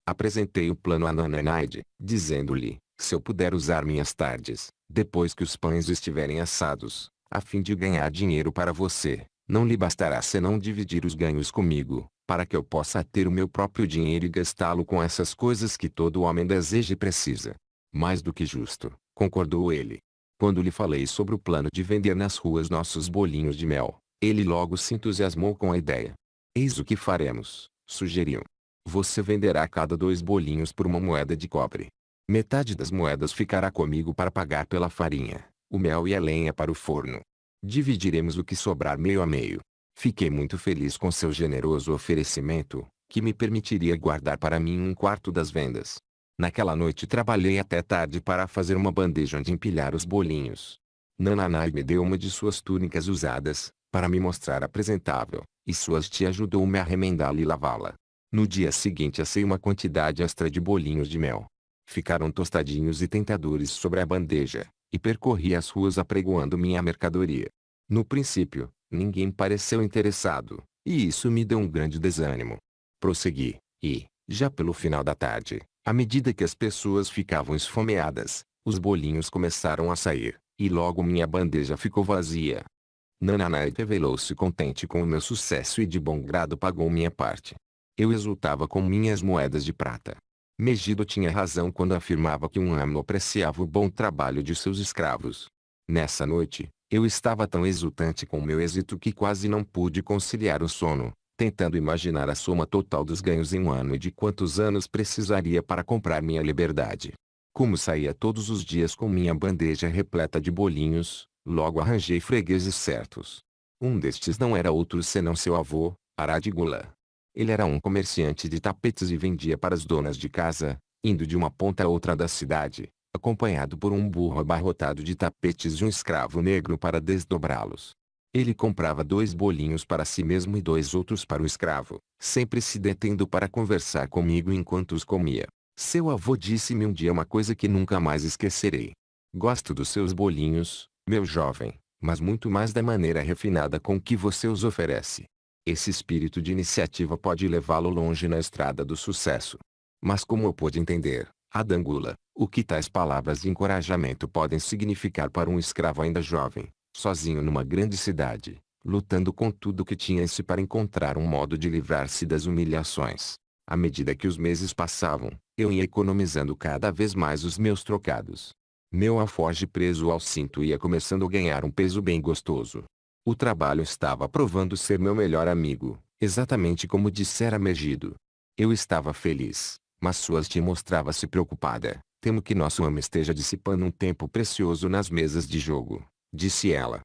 Apresentei o plano a Nananaide, dizendo-lhe, se eu puder usar minhas tardes, depois que os pães estiverem assados, a fim de ganhar dinheiro para você, não lhe bastará senão dividir os ganhos comigo, para que eu possa ter o meu próprio dinheiro e gastá-lo com essas coisas que todo homem deseja e precisa. Mais do que justo, concordou ele. Quando lhe falei sobre o plano de vender nas ruas nossos bolinhos de mel, ele logo se entusiasmou com a ideia. Eis o que faremos, sugeriu. Você venderá cada 2 bolinhos por uma moeda de cobre. Metade das moedas ficará comigo para pagar pela farinha, o mel e a lenha para o forno. Dividiremos o que sobrar meio a meio. Fiquei muito feliz com seu generoso oferecimento, que me permitiria guardar para mim 1/4 das vendas. Naquela noite trabalhei até tarde para fazer uma bandeja onde empilhar os bolinhos. Nananai me deu uma de suas túnicas usadas, para me mostrar apresentável, e Suasti ajudou-me a remendá-la e lavá-la. No dia seguinte assei uma quantidade extra de bolinhos de mel. Ficaram tostadinhos e tentadores sobre a bandeja, e percorri as ruas apregoando minha mercadoria. No princípio, ninguém pareceu interessado, e isso me deu um grande desânimo. Prossegui, e, já pelo final da tarde, à medida que as pessoas ficavam esfomeadas, os bolinhos começaram a sair, e logo minha bandeja ficou vazia. Nananai revelou-se contente com o meu sucesso e de bom grado pagou minha parte. Eu exultava com minhas moedas de prata. Megido tinha razão quando afirmava que um amo apreciava o bom trabalho de seus escravos. Nessa noite, eu estava tão exultante com o meu êxito que quase não pude conciliar o sono, tentando imaginar a soma total dos ganhos em um ano e de quantos anos precisaria para comprar minha liberdade. Como saía todos os dias com minha bandeja repleta de bolinhos, logo arranjei fregueses certos. Um destes não era outro senão seu avô, Aradigula. Ele era um comerciante de tapetes e vendia para as donas de casa, indo de uma ponta a outra da cidade, acompanhado por um burro abarrotado de tapetes e um escravo negro para desdobrá-los. Ele comprava 2 bolinhos para si mesmo e 2 outros para o escravo, sempre se detendo para conversar comigo enquanto os comia. Seu avô disse-me um dia uma coisa que nunca mais esquecerei. Gosto dos seus bolinhos, meu jovem, mas muito mais da maneira refinada com que você os oferece. Esse espírito de iniciativa pode levá-lo longe na estrada do sucesso. Mas como eu pude entender, Adangula, o que tais palavras de encorajamento podem significar para um escravo ainda jovem, sozinho numa grande cidade, lutando com tudo o que tinha em si para encontrar um modo de livrar-se das humilhações. À medida que os meses passavam, eu ia economizando cada vez mais os meus trocados. Meu alforje preso ao cinto ia começando a ganhar um peso bem gostoso. O trabalho estava provando ser meu melhor amigo, exatamente como dissera Megido. Eu estava feliz, mas Suasti mostrava-se preocupada. Temo que nosso amo esteja dissipando um tempo precioso nas mesas de jogo, disse ela.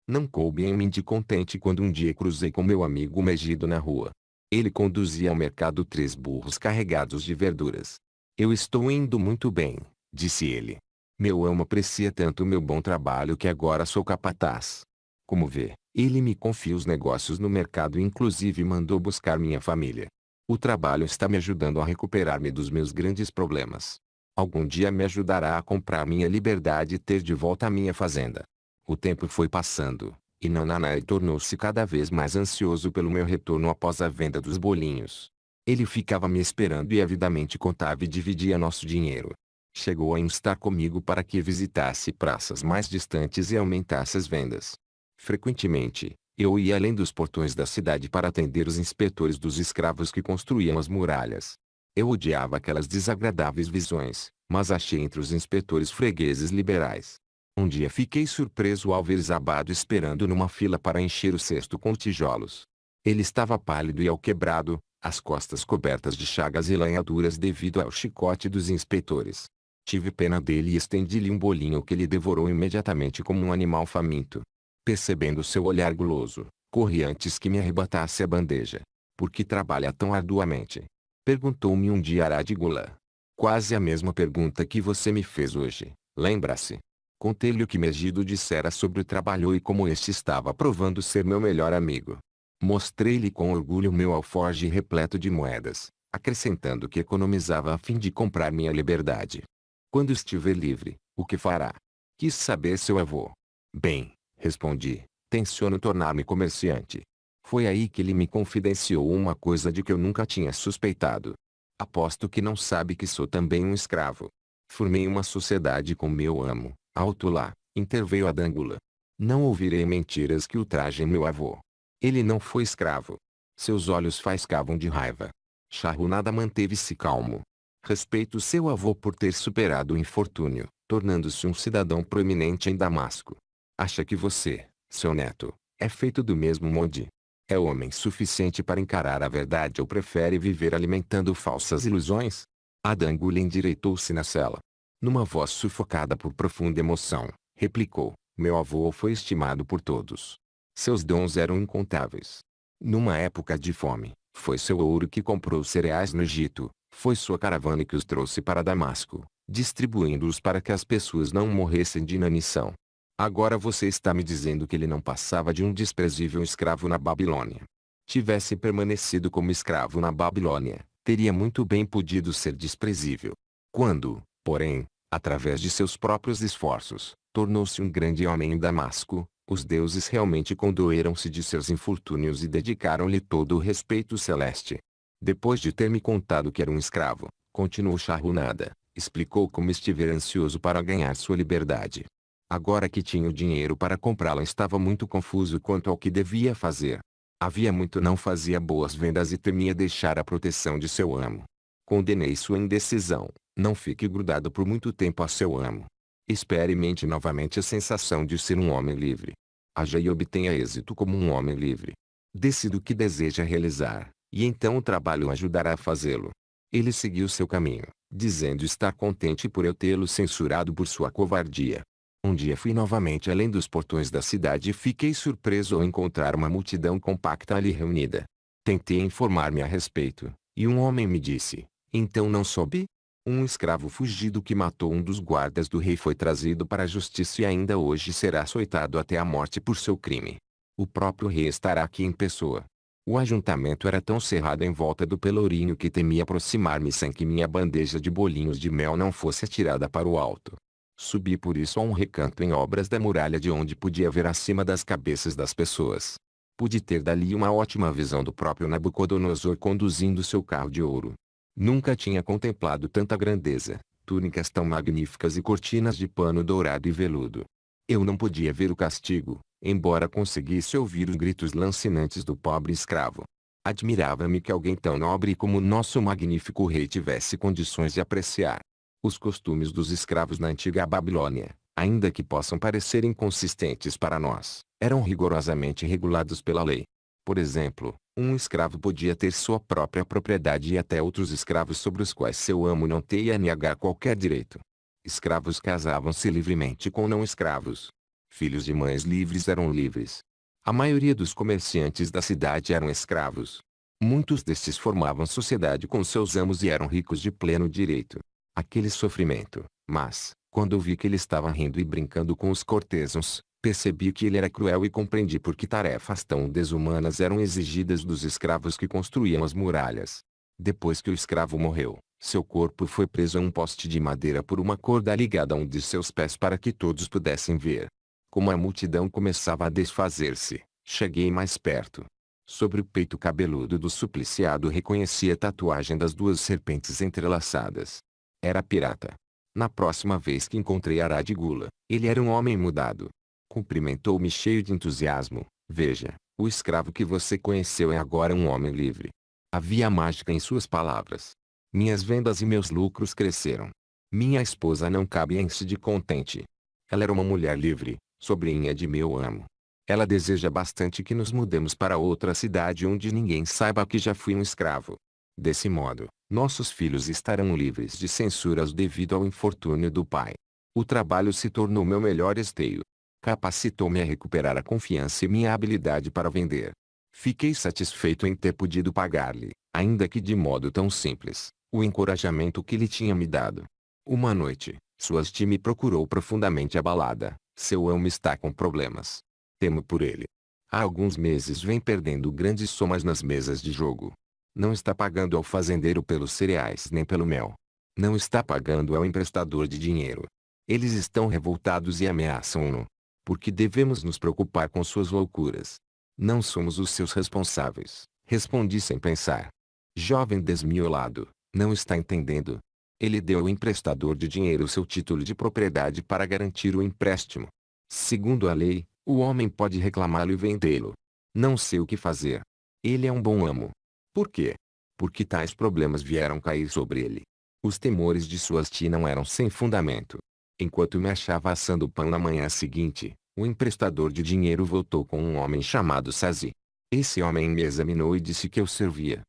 Não coube em mim de contente quando um dia cruzei com meu amigo Megido na rua. Ele conduzia ao mercado 3 burros carregados de verduras. Eu estou indo muito bem, disse ele. Meu amo aprecia tanto o meu bom trabalho que agora sou capataz. Como vê, ele me confia os negócios no mercado e inclusive mandou buscar minha família. O trabalho está me ajudando a recuperar-me dos meus grandes problemas. Algum dia me ajudará a comprar minha liberdade e ter de volta a minha fazenda. O tempo foi passando, e Nananai tornou-se cada vez mais ansioso pelo meu retorno após a venda dos bolinhos. Ele ficava me esperando e avidamente contava e dividia nosso dinheiro. Chegou a instar comigo para que visitasse praças mais distantes e aumentasse as vendas. Frequentemente, eu ia além dos portões da cidade para atender os inspetores dos escravos que construíam as muralhas. Eu odiava aquelas desagradáveis visões, mas achei entre os inspetores fregueses liberais. Um dia fiquei surpreso ao ver Zabado esperando numa fila para encher o cesto com tijolos. Ele estava pálido e alquebrado, as costas cobertas de chagas e lanhaduras devido ao chicote dos inspetores. Tive pena dele e estendi-lhe um bolinho que ele devorou imediatamente como um animal faminto. Percebendo seu olhar guloso, corri antes que me arrebatasse a bandeja. Por que trabalha tão arduamente? Perguntou-me um dia Aradigula. Quase a mesma pergunta que você me fez hoje, lembra-se? Contei-lhe o que Megido dissera sobre o trabalho e como este estava provando ser meu melhor amigo. Mostrei-lhe com orgulho meu alforje repleto de moedas, acrescentando que economizava a fim de comprar minha liberdade. Quando estiver livre, o que fará? Quis saber seu avô. Bem, respondi, tenciono tornar-me comerciante. Foi aí que ele me confidenciou uma coisa de que eu nunca tinha suspeitado. Aposto que não sabe que sou também um escravo. Formei uma sociedade com meu amo, alto lá, interveio Adangula. Não ouvirei mentiras que ultrajem meu avô. Ele não foi escravo. Seus olhos faiscavam de raiva. Charrunada manteve-se calmo. Respeito seu avô por ter superado o infortúnio, tornando-se um cidadão proeminente em Damasco. Acha que você, seu neto, é feito do mesmo molde? É homem suficiente para encarar a verdade ou prefere viver alimentando falsas ilusões? Adangula endireitou-se na cela. Numa voz sufocada por profunda emoção, replicou, meu avô foi estimado por todos. Seus dons eram incontáveis. Numa época de fome, foi seu ouro que comprou cereais no Egito, foi sua caravana que os trouxe para Damasco, distribuindo-os para que as pessoas não morressem de inanição. Agora você está me dizendo que ele não passava de um desprezível escravo na Babilônia. Tivesse permanecido como escravo na Babilônia, teria muito bem podido ser desprezível. Quando, porém, através de seus próprios esforços, tornou-se um grande homem em Damasco, os deuses realmente condoeram-se de seus infortúnios e dedicaram-lhe todo o respeito celeste. Depois de ter me contado que era um escravo, continuou Charrunada, explicou como estivera ansioso para ganhar sua liberdade. Agora que tinha o dinheiro para comprá-la estava muito confuso quanto ao que devia fazer. Havia muito não fazia boas vendas e temia deixar a proteção de seu amo. Condenei sua indecisão, não fique grudado por muito tempo a seu amo. Experimente novamente a sensação de ser um homem livre. Haja e obtenha êxito como um homem livre. Decida o que deseja realizar, e então o trabalho o ajudará a fazê-lo. Ele seguiu seu caminho, dizendo estar contente por eu tê-lo censurado por sua covardia. Um dia fui novamente além dos portões da cidade e fiquei surpreso ao encontrar uma multidão compacta ali reunida. Tentei informar-me a respeito, e um homem me disse, então não soube? Um escravo fugido que matou um dos guardas do rei foi trazido para a justiça e ainda hoje será açoitado até a morte por seu crime. O próprio rei estará aqui em pessoa. O ajuntamento era tão cerrado em volta do pelourinho que temia aproximar-me sem que minha bandeja de bolinhos de mel não fosse atirada para o alto. Subi por isso a um recanto em obras da muralha de onde podia ver acima das cabeças das pessoas. Pude ter dali uma ótima visão do próprio Nabucodonosor conduzindo seu carro de ouro. Nunca tinha contemplado tanta grandeza, túnicas tão magníficas e cortinas de pano dourado e veludo. Eu não podia ver o castigo, embora conseguisse ouvir os gritos lancinantes do pobre escravo. Admirava-me que alguém tão nobre como nosso magnífico rei tivesse condições de apreciar. Os costumes dos escravos na antiga Babilônia, ainda que possam parecer inconsistentes para nós, eram rigorosamente regulados pela lei. Por exemplo, um escravo podia ter sua própria propriedade e até outros escravos sobre os quais seu amo não teria negar qualquer direito. Escravos casavam-se livremente com não escravos. Filhos de mães livres eram livres. A maioria dos comerciantes da cidade eram escravos. Muitos destes formavam sociedade com seus amos e eram ricos de pleno direito. Aquele sofrimento, mas, quando vi que ele estava rindo e brincando com os cortesãos, percebi que ele era cruel e compreendi por que tarefas tão desumanas eram exigidas dos escravos que construíam as muralhas. Depois que o escravo morreu, seu corpo foi preso a um poste de madeira por uma corda ligada a um de seus pés para que todos pudessem ver. Como a multidão começava a desfazer-se, cheguei mais perto. Sobre o peito cabeludo do supliciado reconheci a tatuagem das duas serpentes entrelaçadas. Era pirata. Na próxima vez que encontrei Aradigula, ele era um homem mudado. Cumprimentou-me cheio de entusiasmo. Veja, o escravo que você conheceu é agora um homem livre. Havia mágica em suas palavras. Minhas vendas e meus lucros cresceram. Minha esposa não cabe em si de contente. Ela era uma mulher livre, sobrinha de meu amo. Ela deseja bastante que nos mudemos para outra cidade onde ninguém saiba que já fui um escravo. Desse modo, nossos filhos estarão livres de censuras devido ao infortúnio do pai. O trabalho se tornou meu melhor esteio. Capacitou-me a recuperar a confiança e minha habilidade para vender. Fiquei satisfeito em ter podido pagar-lhe, ainda que de modo tão simples, o encorajamento que ele tinha me dado. Uma noite, Suasti me procurou profundamente abalada. Seu amo está com problemas. Temo por ele. Há alguns meses vem perdendo grandes somas nas mesas de jogo. Não está pagando ao fazendeiro pelos cereais nem pelo mel. Não está pagando ao emprestador de dinheiro. Eles estão revoltados e ameaçam-no. Porque devemos nos preocupar com suas loucuras. Não somos os seus responsáveis, respondi sem pensar. Jovem desmiolado, não está entendendo. Ele deu ao emprestador de dinheiro seu título de propriedade para garantir o empréstimo. Segundo a lei, o homem pode reclamá-lo e vendê-lo. Não sei o que fazer. Ele é um bom amo. Por quê? Porque tais problemas vieram cair sobre ele. Os temores de Suasti não eram sem fundamento. Enquanto me achava assando pão na manhã seguinte, o emprestador de dinheiro voltou com um homem chamado Sazi. Esse homem me examinou e disse que eu servia.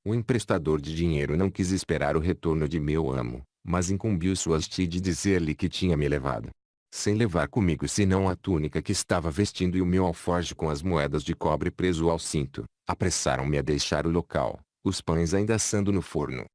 O emprestador de dinheiro não quis esperar o retorno de meu amo, mas incumbiu Suasti de dizer-lhe que tinha me levado. Sem levar comigo senão a túnica que estava vestindo e o meu alforje com as moedas de cobre preso ao cinto, apressaram-me a deixar o local, os pães ainda assando no forno.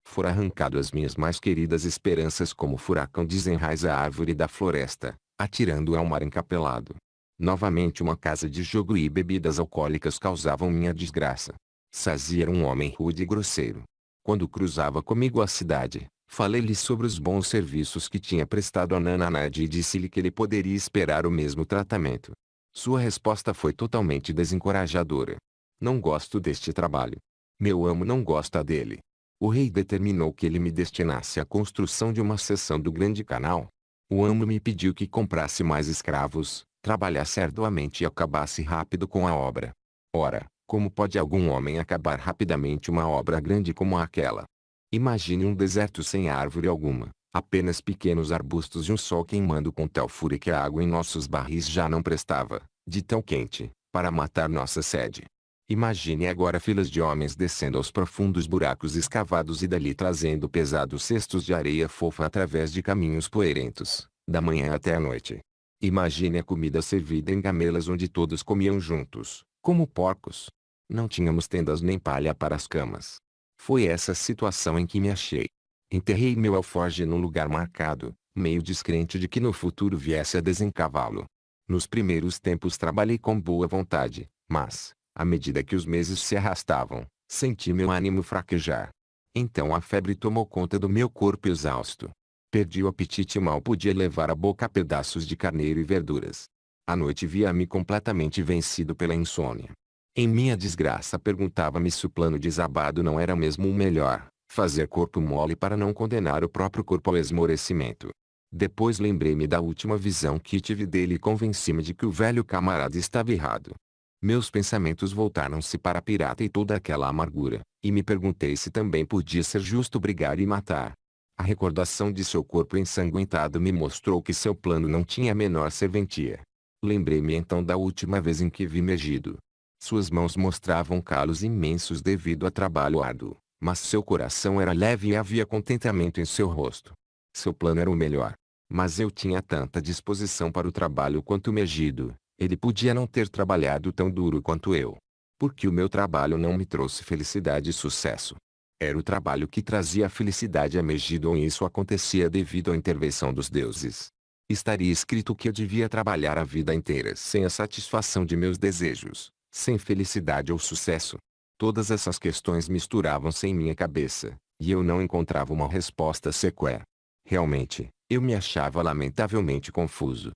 Fora arrancado as minhas mais queridas esperanças como furacão desenraiza a árvore da floresta, atirando-a ao mar encapelado. Novamente uma casa de jogo e bebidas alcoólicas causavam minha desgraça. Sazi era um homem rude e grosseiro. Quando cruzava comigo a cidade, falei-lhe sobre os bons serviços que tinha prestado a Nananad e disse-lhe que ele poderia esperar o mesmo tratamento. Sua resposta foi totalmente desencorajadora. Não gosto deste trabalho. Meu amo não gosta dele. O rei determinou que ele me destinasse à construção de uma seção do Grande Canal. O amo me pediu que comprasse mais escravos, trabalhasse arduamente e acabasse rápido com a obra. Ora, como pode algum homem acabar rapidamente uma obra grande como aquela? Imagine um deserto sem árvore alguma, apenas pequenos arbustos e um sol queimando com tal fúria que a água em nossos barris já não prestava, de tão quente, para matar nossa sede. Imagine agora filas de homens descendo aos profundos buracos escavados e dali trazendo pesados cestos de areia fofa através de caminhos poeirentos, da manhã até a noite. Imagine a comida servida em gamelas onde todos comiam juntos, como porcos. Não tínhamos tendas nem palha para as camas. Foi essa situação em que me achei. Enterrei meu alforje num lugar marcado, meio descrente de que no futuro viesse a desencavá-lo. Nos primeiros tempos trabalhei com boa vontade, mas, à medida que os meses se arrastavam, senti meu ânimo fraquejar. Então a febre tomou conta do meu corpo exausto. Perdi o apetite e mal podia levar à boca pedaços de carneiro e verduras. À noite via-me completamente vencido pela insônia. Em minha desgraça perguntava-me se o plano desabado não era mesmo o melhor, fazer corpo mole para não condenar o próprio corpo ao esmorecimento. Depois lembrei-me da última visão que tive dele e convenci-me de que o velho camarada estava errado. Meus pensamentos voltaram-se para a pirata e toda aquela amargura, e me perguntei se também podia ser justo brigar e matar. A recordação de seu corpo ensanguentado me mostrou que seu plano não tinha a menor serventia. Lembrei-me então da última vez em que vi Megido. Suas mãos mostravam calos imensos devido a trabalho árduo, mas seu coração era leve e havia contentamento em seu rosto. Seu plano era o melhor. Mas eu tinha tanta disposição para o trabalho quanto Megido. Ele podia não ter trabalhado tão duro quanto eu. Porque o meu trabalho não me trouxe felicidade e sucesso. Era o trabalho que trazia a felicidade a Megido e isso acontecia devido à intervenção dos deuses. Estaria escrito que eu devia trabalhar a vida inteira sem a satisfação de meus desejos, sem felicidade ou sucesso. Todas essas questões misturavam-se em minha cabeça, e eu não encontrava uma resposta sequer. Realmente, eu me achava lamentavelmente confuso.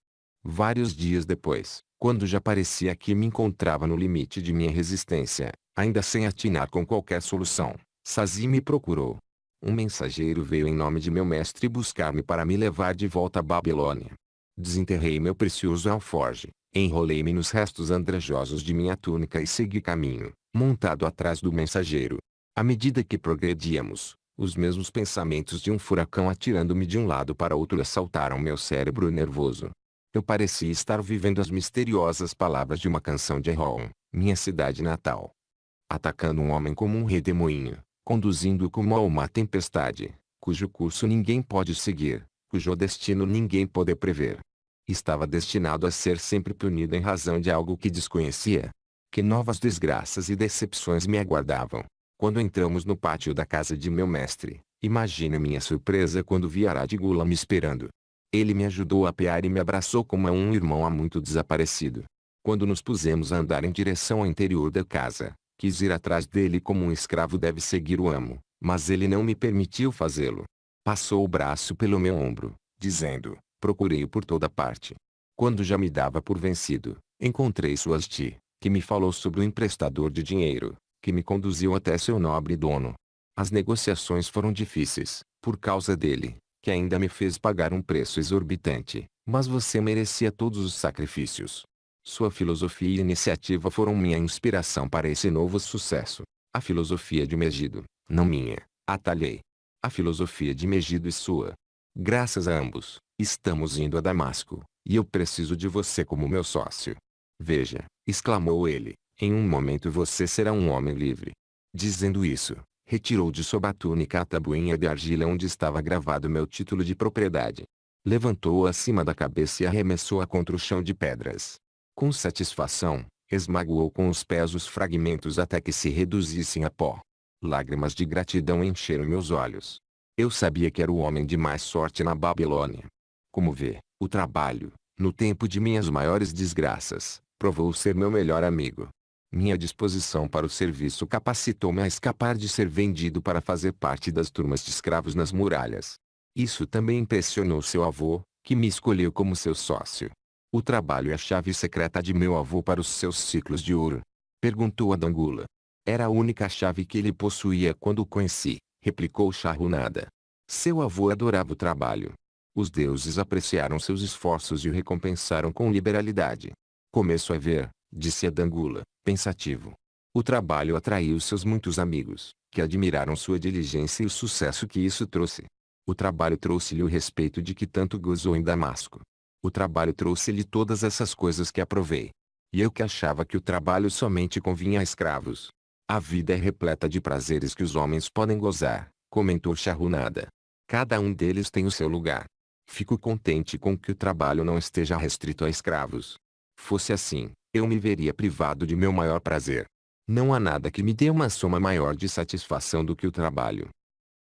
Vários dias depois, quando já parecia que me encontrava no limite de minha resistência, ainda sem atinar com qualquer solução, Sazi me procurou. Um mensageiro veio em nome de meu mestre buscar-me para me levar de volta à Babilônia. Desenterrei meu precioso alforje, enrolei-me nos restos andrajosos de minha túnica e segui caminho, montado atrás do mensageiro. À medida que progredíamos, os mesmos pensamentos de um furacão atirando-me de um lado para outro assaltaram meu cérebro nervoso. Eu parecia estar vivendo as misteriosas palavras de uma canção de Errol, minha cidade natal. Atacando um homem como um redemoinho, conduzindo-o como a uma tempestade, cujo curso ninguém pode seguir, cujo destino ninguém pode prever. Estava destinado a ser sempre punido em razão de algo que desconhecia. Que novas desgraças e decepções me aguardavam. Quando entramos no pátio da casa de meu mestre, imagine minha surpresa quando vi Aradigula me esperando. Ele me ajudou a apear e me abraçou como a um irmão há muito desaparecido. Quando nos pusemos a andar em direção ao interior da casa, quis ir atrás dele como um escravo deve seguir o amo, mas ele não me permitiu fazê-lo. Passou o braço pelo meu ombro, dizendo: procurei-o por toda parte. Quando já me dava por vencido, encontrei Swasti, que me falou sobre o emprestador de dinheiro, que me conduziu até seu nobre dono. As negociações foram difíceis, por causa dele, que ainda me fez pagar um preço exorbitante, mas você merecia todos os sacrifícios. Sua filosofia e iniciativa foram minha inspiração para esse novo sucesso. A filosofia de Megido, não minha, atalhei. A filosofia de Megido e sua. Graças a ambos, estamos indo a Damasco, e eu preciso de você como meu sócio. Veja, exclamou ele, em um momento você será um homem livre. Dizendo isso, retirou de sob a túnica a tabuinha de argila onde estava gravado meu título de propriedade. Levantou-a acima da cabeça e arremessou-a contra o chão de pedras. Com satisfação, esmagoou com os pés os fragmentos até que se reduzissem a pó. Lágrimas de gratidão encheram meus olhos. Eu sabia que era o homem de mais sorte na Babilônia. Como vê, o trabalho, no tempo de minhas maiores desgraças, provou ser meu melhor amigo. Minha disposição para o serviço capacitou-me a escapar de ser vendido para fazer parte das turmas de escravos nas muralhas. Isso também impressionou seu avô, que me escolheu como seu sócio. O trabalho é a chave secreta de meu avô para os seus ciclos de ouro? Perguntou a Dangula. Era a única chave que ele possuía quando o conheci, replicou Charrunada. Seu avô adorava o trabalho. Os deuses apreciaram seus esforços e o recompensaram com liberalidade. Começo a ver, disse a Dangula, pensativo. O trabalho atraiu seus muitos amigos, que admiraram sua diligência e o sucesso que isso trouxe. O trabalho trouxe-lhe o respeito de que tanto gozou em Damasco. O trabalho trouxe-lhe todas essas coisas que aprovei. E eu que achava que o trabalho somente convinha a escravos. A vida é repleta de prazeres que os homens podem gozar, comentou Charrunada. Cada um deles tem o seu lugar. Fico contente com que o trabalho não esteja restrito a escravos. Fosse assim, eu me veria privado de meu maior prazer. Não há nada que me dê uma soma maior de satisfação do que o trabalho.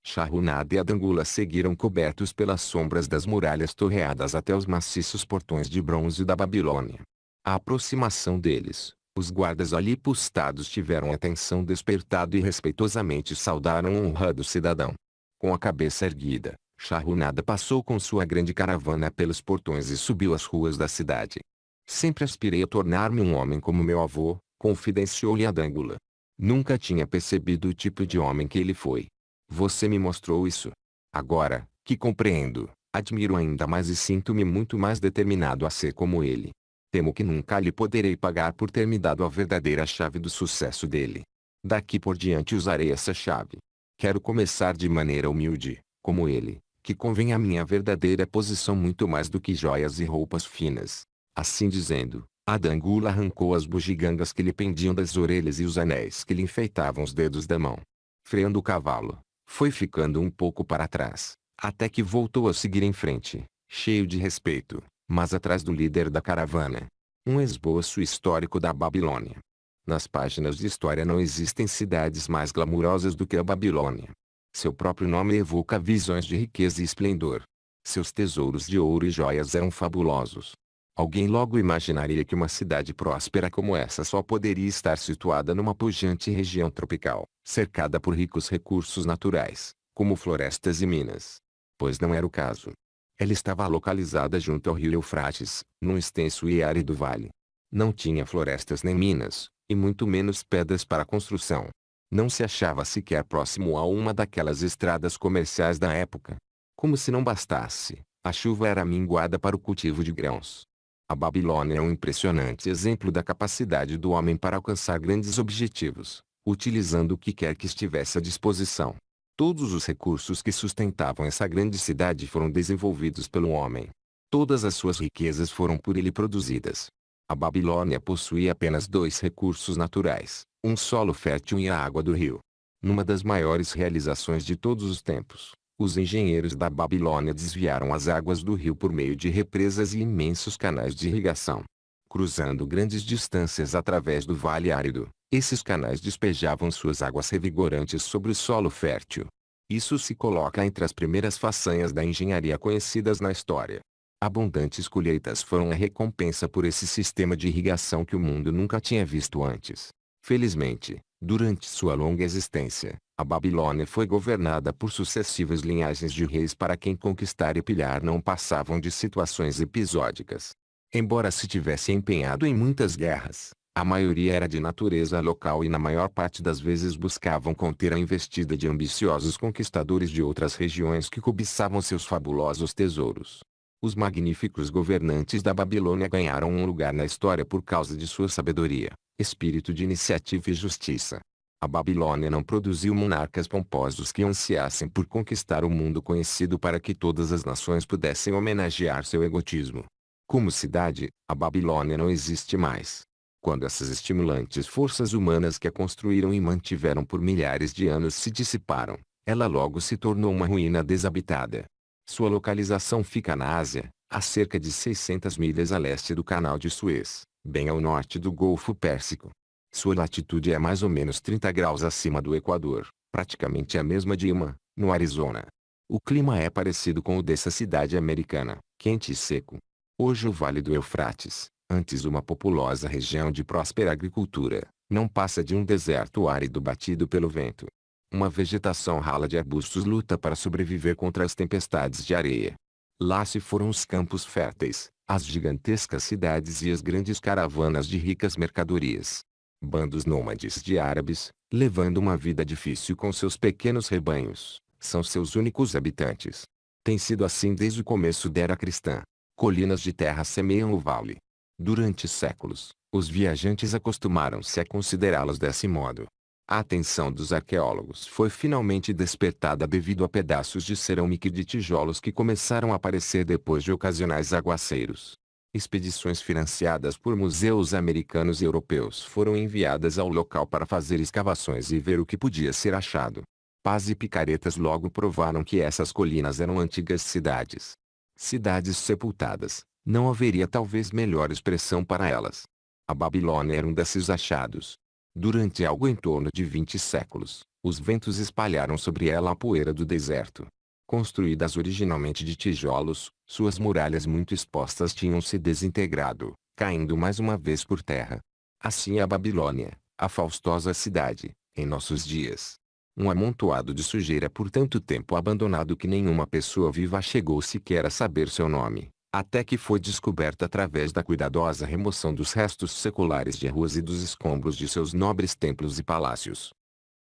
Charrunada e a Dangula seguiram cobertos pelas sombras das muralhas torreadas até os maciços portões de bronze da Babilônia. A aproximação deles, os guardas ali postados tiveram a atenção despertado e respeitosamente saudaram o honrado cidadão. Com a cabeça erguida, Charrunada passou com sua grande caravana pelos portões e subiu as ruas da cidade. Sempre aspirei a tornar-me um homem como meu avô, confidenciou-lhe a Dangula. Nunca tinha percebido o tipo de homem que ele foi. Você me mostrou isso. Agora, que compreendo, admiro ainda mais e sinto-me muito mais determinado a ser como ele. Temo que nunca lhe poderei pagar por ter me dado a verdadeira chave do sucesso dele. Daqui por diante usarei essa chave. Quero começar de maneira humilde, como ele, que convém à minha verdadeira posição muito mais do que joias e roupas finas. Assim dizendo, a Dangula arrancou as bugigangas que lhe pendiam das orelhas e os anéis que lhe enfeitavam os dedos da mão. Freando o cavalo, foi ficando um pouco para trás, até que voltou a seguir em frente, cheio de respeito, mas atrás do líder da caravana. Um esboço histórico da Babilônia. Nas páginas de história não existem cidades mais glamurosas do que a Babilônia. Seu próprio nome evoca visões de riqueza e esplendor. Seus tesouros de ouro e joias eram fabulosos. Alguém logo imaginaria que uma cidade próspera como essa só poderia estar situada numa pujante região tropical, cercada por ricos recursos naturais, como florestas e minas. Pois não era o caso. Ela estava localizada junto ao rio Eufrates, num extenso e árido vale. Não tinha florestas nem minas, e muito menos pedras para construção. Não se achava sequer próximo a uma daquelas estradas comerciais da época. Como se não bastasse, a chuva era minguada para o cultivo de grãos. A Babilônia é um impressionante exemplo da capacidade do homem para alcançar grandes objetivos, utilizando o que quer que estivesse à disposição. Todos os recursos que sustentavam essa grande cidade foram desenvolvidos pelo homem. Todas as suas riquezas foram por ele produzidas. A Babilônia possuía apenas dois recursos naturais, um solo fértil e a água do rio. Numa das maiores realizações de todos os tempos, os engenheiros da Babilônia desviaram as águas do rio por meio de represas e imensos canais de irrigação. Cruzando grandes distâncias através do vale árido, esses canais despejavam suas águas revigorantes sobre o solo fértil. Isso se coloca entre as primeiras façanhas da engenharia conhecidas na história. Abundantes colheitas foram a recompensa por esse sistema de irrigação que o mundo nunca tinha visto antes. Felizmente, durante sua longa existência, a Babilônia foi governada por sucessivas linhagens de reis para quem conquistar e pilhar não passavam de situações episódicas. Embora se tivesse empenhado em muitas guerras, a maioria era de natureza local e na maior parte das vezes buscavam conter a investida de ambiciosos conquistadores de outras regiões que cobiçavam seus fabulosos tesouros. Os magníficos governantes da Babilônia ganharam um lugar na história por causa de sua sabedoria, espírito de iniciativa e justiça. A Babilônia não produziu monarcas pomposos que ansiassem por conquistar o mundo conhecido para que todas as nações pudessem homenagear seu egotismo. Como cidade, a Babilônia não existe mais. Quando essas estimulantes forças humanas que a construíram e mantiveram por milhares de anos se dissiparam, ela logo se tornou uma ruína desabitada. Sua localização fica na Ásia, a cerca de 600 milhas a leste do Canal de Suez, bem ao norte do Golfo Pérsico. Sua latitude é mais ou menos 30 graus acima do Equador, praticamente a mesma de Yuma, no Arizona. O clima é parecido com o dessa cidade americana, quente e seco. Hoje o Vale do Eufrates, antes uma populosa região de próspera agricultura, não passa de um deserto árido batido pelo vento. Uma vegetação rala de arbustos luta para sobreviver contra as tempestades de areia. Lá se foram os campos férteis, as gigantescas cidades e as grandes caravanas de ricas mercadorias. Bandos nômades de árabes, levando uma vida difícil com seus pequenos rebanhos, são seus únicos habitantes. Tem sido assim desde o começo da era cristã. Colinas de terra semeiam o vale. Durante séculos, os viajantes acostumaram-se a considerá-las desse modo. A atenção dos arqueólogos foi finalmente despertada devido a pedaços de cerâmica e de tijolos que começaram a aparecer depois de ocasionais aguaceiros. Expedições financiadas por museus americanos e europeus foram enviadas ao local para fazer escavações e ver o que podia ser achado. Pás e picaretas logo provaram que essas colinas eram antigas cidades. Cidades sepultadas, não haveria talvez melhor expressão para elas. A Babilônia era um desses achados. Durante algo em torno de 20 séculos, os ventos espalharam sobre ela a poeira do deserto. Construídas originalmente de tijolos, suas muralhas muito expostas tinham se desintegrado, caindo mais uma vez por terra. Assim a Babilônia, a faustosa cidade, em nossos dias. Um amontoado de sujeira por tanto tempo abandonado que nenhuma pessoa viva chegou sequer a saber seu nome. Até que foi descoberta através da cuidadosa remoção dos restos seculares de ruas e dos escombros de seus nobres templos e palácios.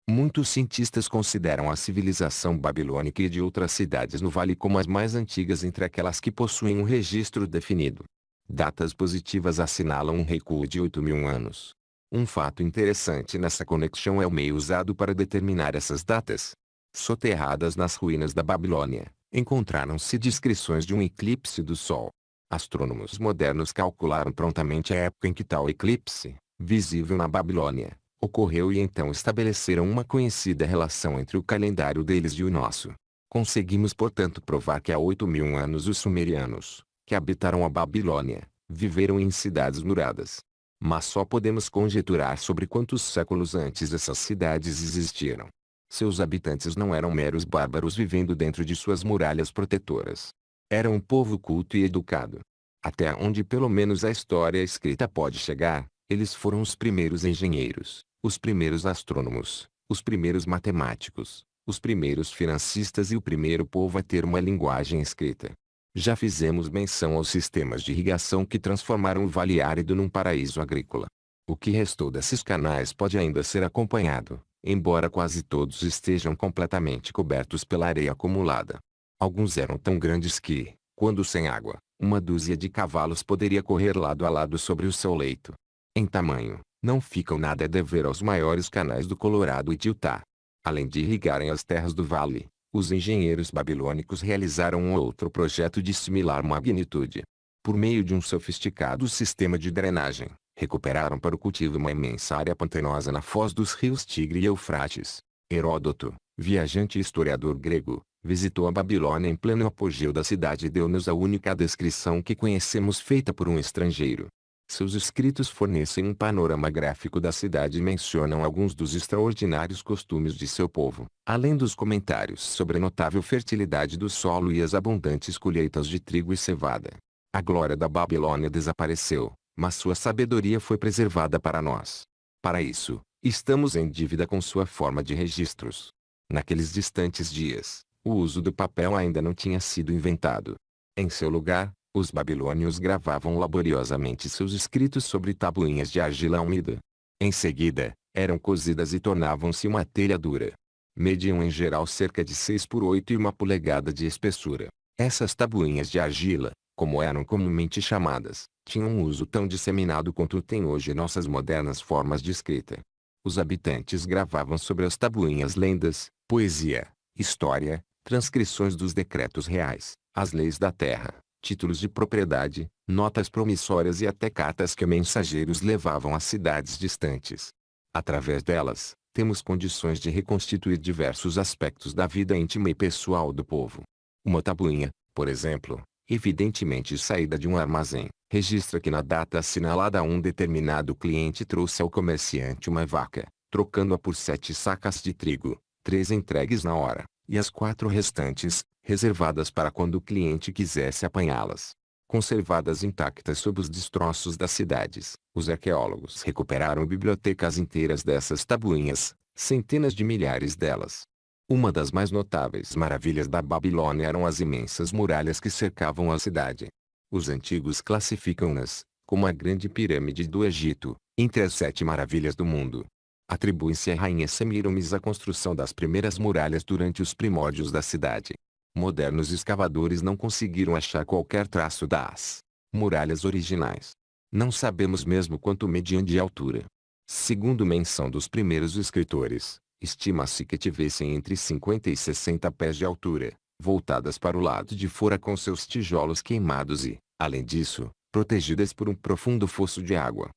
Muitos cientistas consideram a civilização babilônica e de outras cidades no vale como as mais antigas entre aquelas que possuem um registro definido. Datas positivas assinalam um recuo de 8.000 anos. Um fato interessante nessa conexão é o meio usado para determinar essas datas. Soterradas nas ruínas da Babilônia, encontraram-se descrições de um eclipse do Sol. Astrônomos modernos calcularam prontamente a época em que tal eclipse, visível na Babilônia, ocorreu e então estabeleceram uma conhecida relação entre o calendário deles e o nosso. Conseguimos portanto provar que há 8.000 anos os sumerianos, que habitaram a Babilônia, viveram em cidades muradas. Mas só podemos conjecturar sobre quantos séculos antes essas cidades existiram. Seus habitantes não eram meros bárbaros vivendo dentro de suas muralhas protetoras. Eram um povo culto e educado. Até onde pelo menos a história escrita pode chegar, eles foram os primeiros engenheiros, os primeiros astrônomos, os primeiros matemáticos, os primeiros financistas e o primeiro povo a ter uma linguagem escrita. Já fizemos menção aos sistemas de irrigação que transformaram o Vale Árido num paraíso agrícola. O que restou desses canais pode ainda ser acompanhado, embora quase todos estejam completamente cobertos pela areia acumulada. Alguns eram tão grandes que, quando sem água, uma dúzia de cavalos poderia correr lado a lado sobre o seu leito. Em tamanho, não ficam nada a dever aos maiores canais do Colorado e de Utah. Além de irrigarem as terras do vale, os engenheiros babilônicos realizaram um outro projeto de similar magnitude. Por meio de um sofisticado sistema de drenagem, recuperaram para o cultivo uma imensa área pantanosa na foz dos rios Tigre e Eufrates. Heródoto, viajante e historiador grego, visitou a Babilônia em pleno apogeu da cidade e deu-nos a única descrição que conhecemos feita por um estrangeiro. Seus escritos fornecem um panorama gráfico da cidade e mencionam alguns dos extraordinários costumes de seu povo, além dos comentários sobre a notável fertilidade do solo e as abundantes colheitas de trigo e cevada. A glória da Babilônia desapareceu, mas sua sabedoria foi preservada para nós. Para isso, estamos em dívida com sua forma de registros. Naqueles distantes dias, o uso do papel ainda não tinha sido inventado. Em seu lugar, os babilônios gravavam laboriosamente seus escritos sobre tabuinhas de argila úmida. Em seguida, eram cozidas e tornavam-se uma telha dura. Mediam em geral cerca de 6 por 8 e 1 polegada de espessura. Essas tabuinhas de argila, como eram comumente chamadas, tinham um uso tão disseminado quanto tem hoje nossas modernas formas de escrita. Os habitantes gravavam sobre as tabuinhas lendas, poesia, história, transcrições dos decretos reais, as leis da terra, títulos de propriedade, notas promissórias e até cartas que mensageiros levavam a cidades distantes. Através delas, temos condições de reconstituir diversos aspectos da vida íntima e pessoal do povo. Uma tabuinha, por exemplo, evidentemente saída de um armazém, registra que na data assinalada um determinado cliente trouxe ao comerciante uma vaca, trocando-a por 7 sacas de trigo, 3 entregues na hora, e as 4 restantes, reservadas para quando o cliente quisesse apanhá-las. Conservadas intactas sob os destroços das cidades, os arqueólogos recuperaram bibliotecas inteiras dessas tabuinhas, centenas de milhares delas. Uma das mais notáveis maravilhas da Babilônia eram as imensas muralhas que cercavam a cidade. Os antigos classificam-nas, como a Grande Pirâmide do Egito, entre as 7 maravilhas do mundo. Atribui-se à rainha Semiramis a construção das primeiras muralhas durante os primórdios da cidade. Modernos escavadores não conseguiram achar qualquer traço das muralhas originais. Não sabemos mesmo quanto mediam de altura. Segundo menção dos primeiros escritores, estima-se que tivessem entre 50 e 60 pés de altura, voltadas para o lado de fora com seus tijolos queimados e, além disso, protegidas por um profundo fosso de água.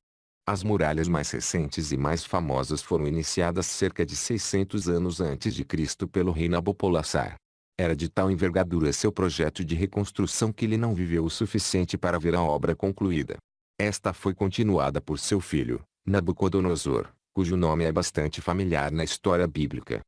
As muralhas mais recentes e mais famosas foram iniciadas cerca de 600 anos antes de Cristo pelo rei Nabopolassar. Era de tal envergadura seu projeto de reconstrução que ele não viveu o suficiente para ver a obra concluída. Esta foi continuada por seu filho, Nabucodonosor, cujo nome é bastante familiar na história bíblica.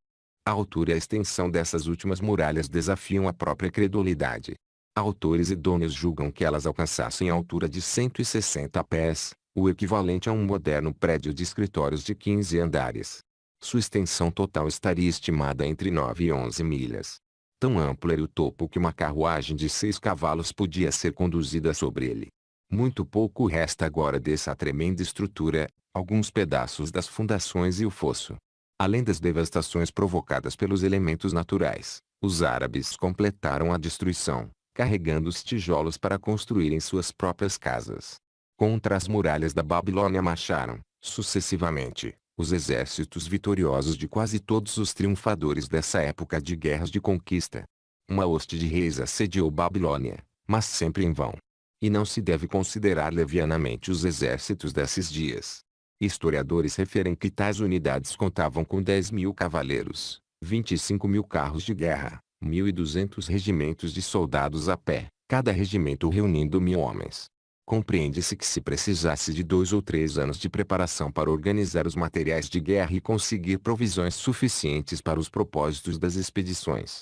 A altura e a extensão dessas últimas muralhas desafiam a própria credulidade. Autores idôneos julgam que elas alcançassem a altura de 160 pés, o equivalente a um moderno prédio de escritórios de 15 andares. Sua extensão total estaria estimada entre 9 e 11 milhas. Tão amplo era o topo que uma carruagem de 6 cavalos podia ser conduzida sobre ele. Muito pouco resta agora dessa tremenda estrutura, alguns pedaços das fundações e o fosso. Além das devastações provocadas pelos elementos naturais, os árabes completaram a destruição, carregando os tijolos para construírem suas próprias casas. Contra as muralhas da Babilônia marcharam, sucessivamente, os exércitos vitoriosos de quase todos os triunfadores dessa época de guerras de conquista. Uma hoste de reis assediou Babilônia, mas sempre em vão. E não se deve considerar levianamente os exércitos desses dias. Historiadores referem que tais unidades contavam com 10.000 cavaleiros, 25.000 carros de guerra, 1.200 regimentos de soldados a pé, cada regimento reunindo 1.000 homens. Compreende-se que se precisasse de 2 ou 3 anos de preparação para organizar os materiais de guerra e conseguir provisões suficientes para os propósitos das expedições.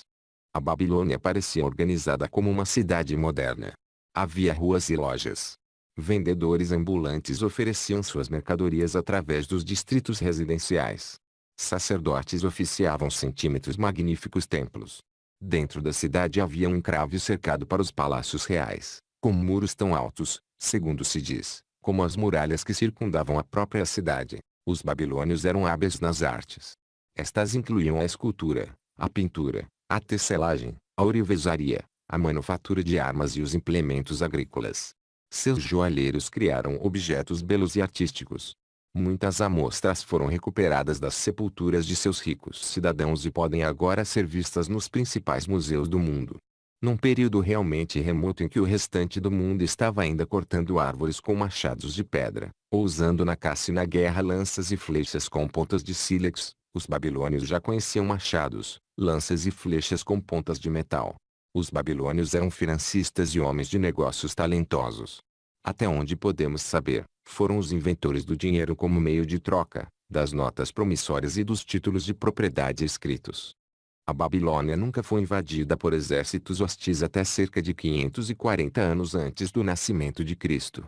A Babilônia parecia organizada como uma cidade moderna. Havia ruas e lojas. Vendedores ambulantes ofereciam suas mercadorias através dos distritos residenciais. Sacerdotes oficiavam centímetros magníficos templos. Dentro da cidade havia um encrave cercado para os palácios reais, com muros tão altos, segundo se diz, como as muralhas que circundavam a própria cidade. Os babilônios eram hábeis nas artes. Estas incluíam a escultura, a pintura, a tecelagem, a ourivesaria, a manufatura de armas e os implementos agrícolas. Seus joalheiros criaram objetos belos e artísticos. Muitas amostras foram recuperadas das sepulturas de seus ricos cidadãos e podem agora ser vistas nos principais museus do mundo. Num período realmente remoto em que o restante do mundo estava ainda cortando árvores com machados de pedra, ou usando na caça e na guerra lanças e flechas com pontas de sílex, os babilônios já conheciam machados, lanças e flechas com pontas de metal. Os babilônios eram financistas e homens de negócios talentosos. Até onde podemos saber, foram os inventores do dinheiro como meio de troca, das notas promissórias e dos títulos de propriedade escritos. A Babilônia nunca foi invadida por exércitos hostis até cerca de 540 anos antes do nascimento de Cristo.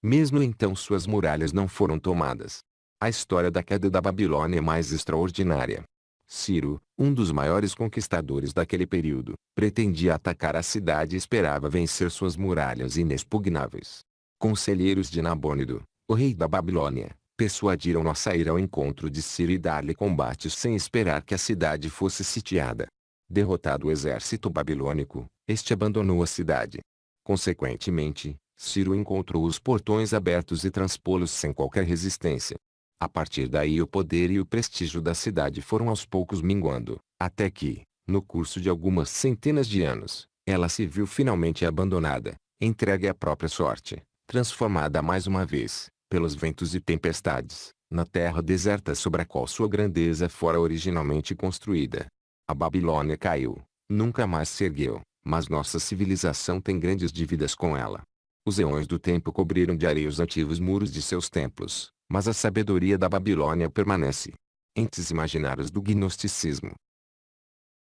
Mesmo então suas muralhas não foram tomadas. A história da queda da Babilônia é mais extraordinária. Ciro, um dos maiores conquistadores daquele período, pretendia atacar a cidade e esperava vencer suas muralhas inexpugnáveis. Conselheiros de Nabônido, o rei da Babilônia, persuadiram-no a sair ao encontro de Ciro e dar-lhe combates sem esperar que a cidade fosse sitiada. Derrotado o exército babilônico, este abandonou a cidade. Consequentemente, Ciro encontrou os portões abertos e transpô-los sem qualquer resistência. A partir daí o poder e o prestígio da cidade foram aos poucos minguando, até que, no curso de algumas centenas de anos, ela se viu finalmente abandonada, entregue à própria sorte, transformada mais uma vez, pelos ventos e tempestades, na terra deserta sobre a qual sua grandeza fora originalmente construída. A Babilônia caiu, nunca mais se ergueu, mas nossa civilização tem grandes dívidas com ela. Os eões do tempo cobriram de areia os antigos muros de seus templos, mas a sabedoria da Babilônia permanece. Entes imaginários do gnosticismo,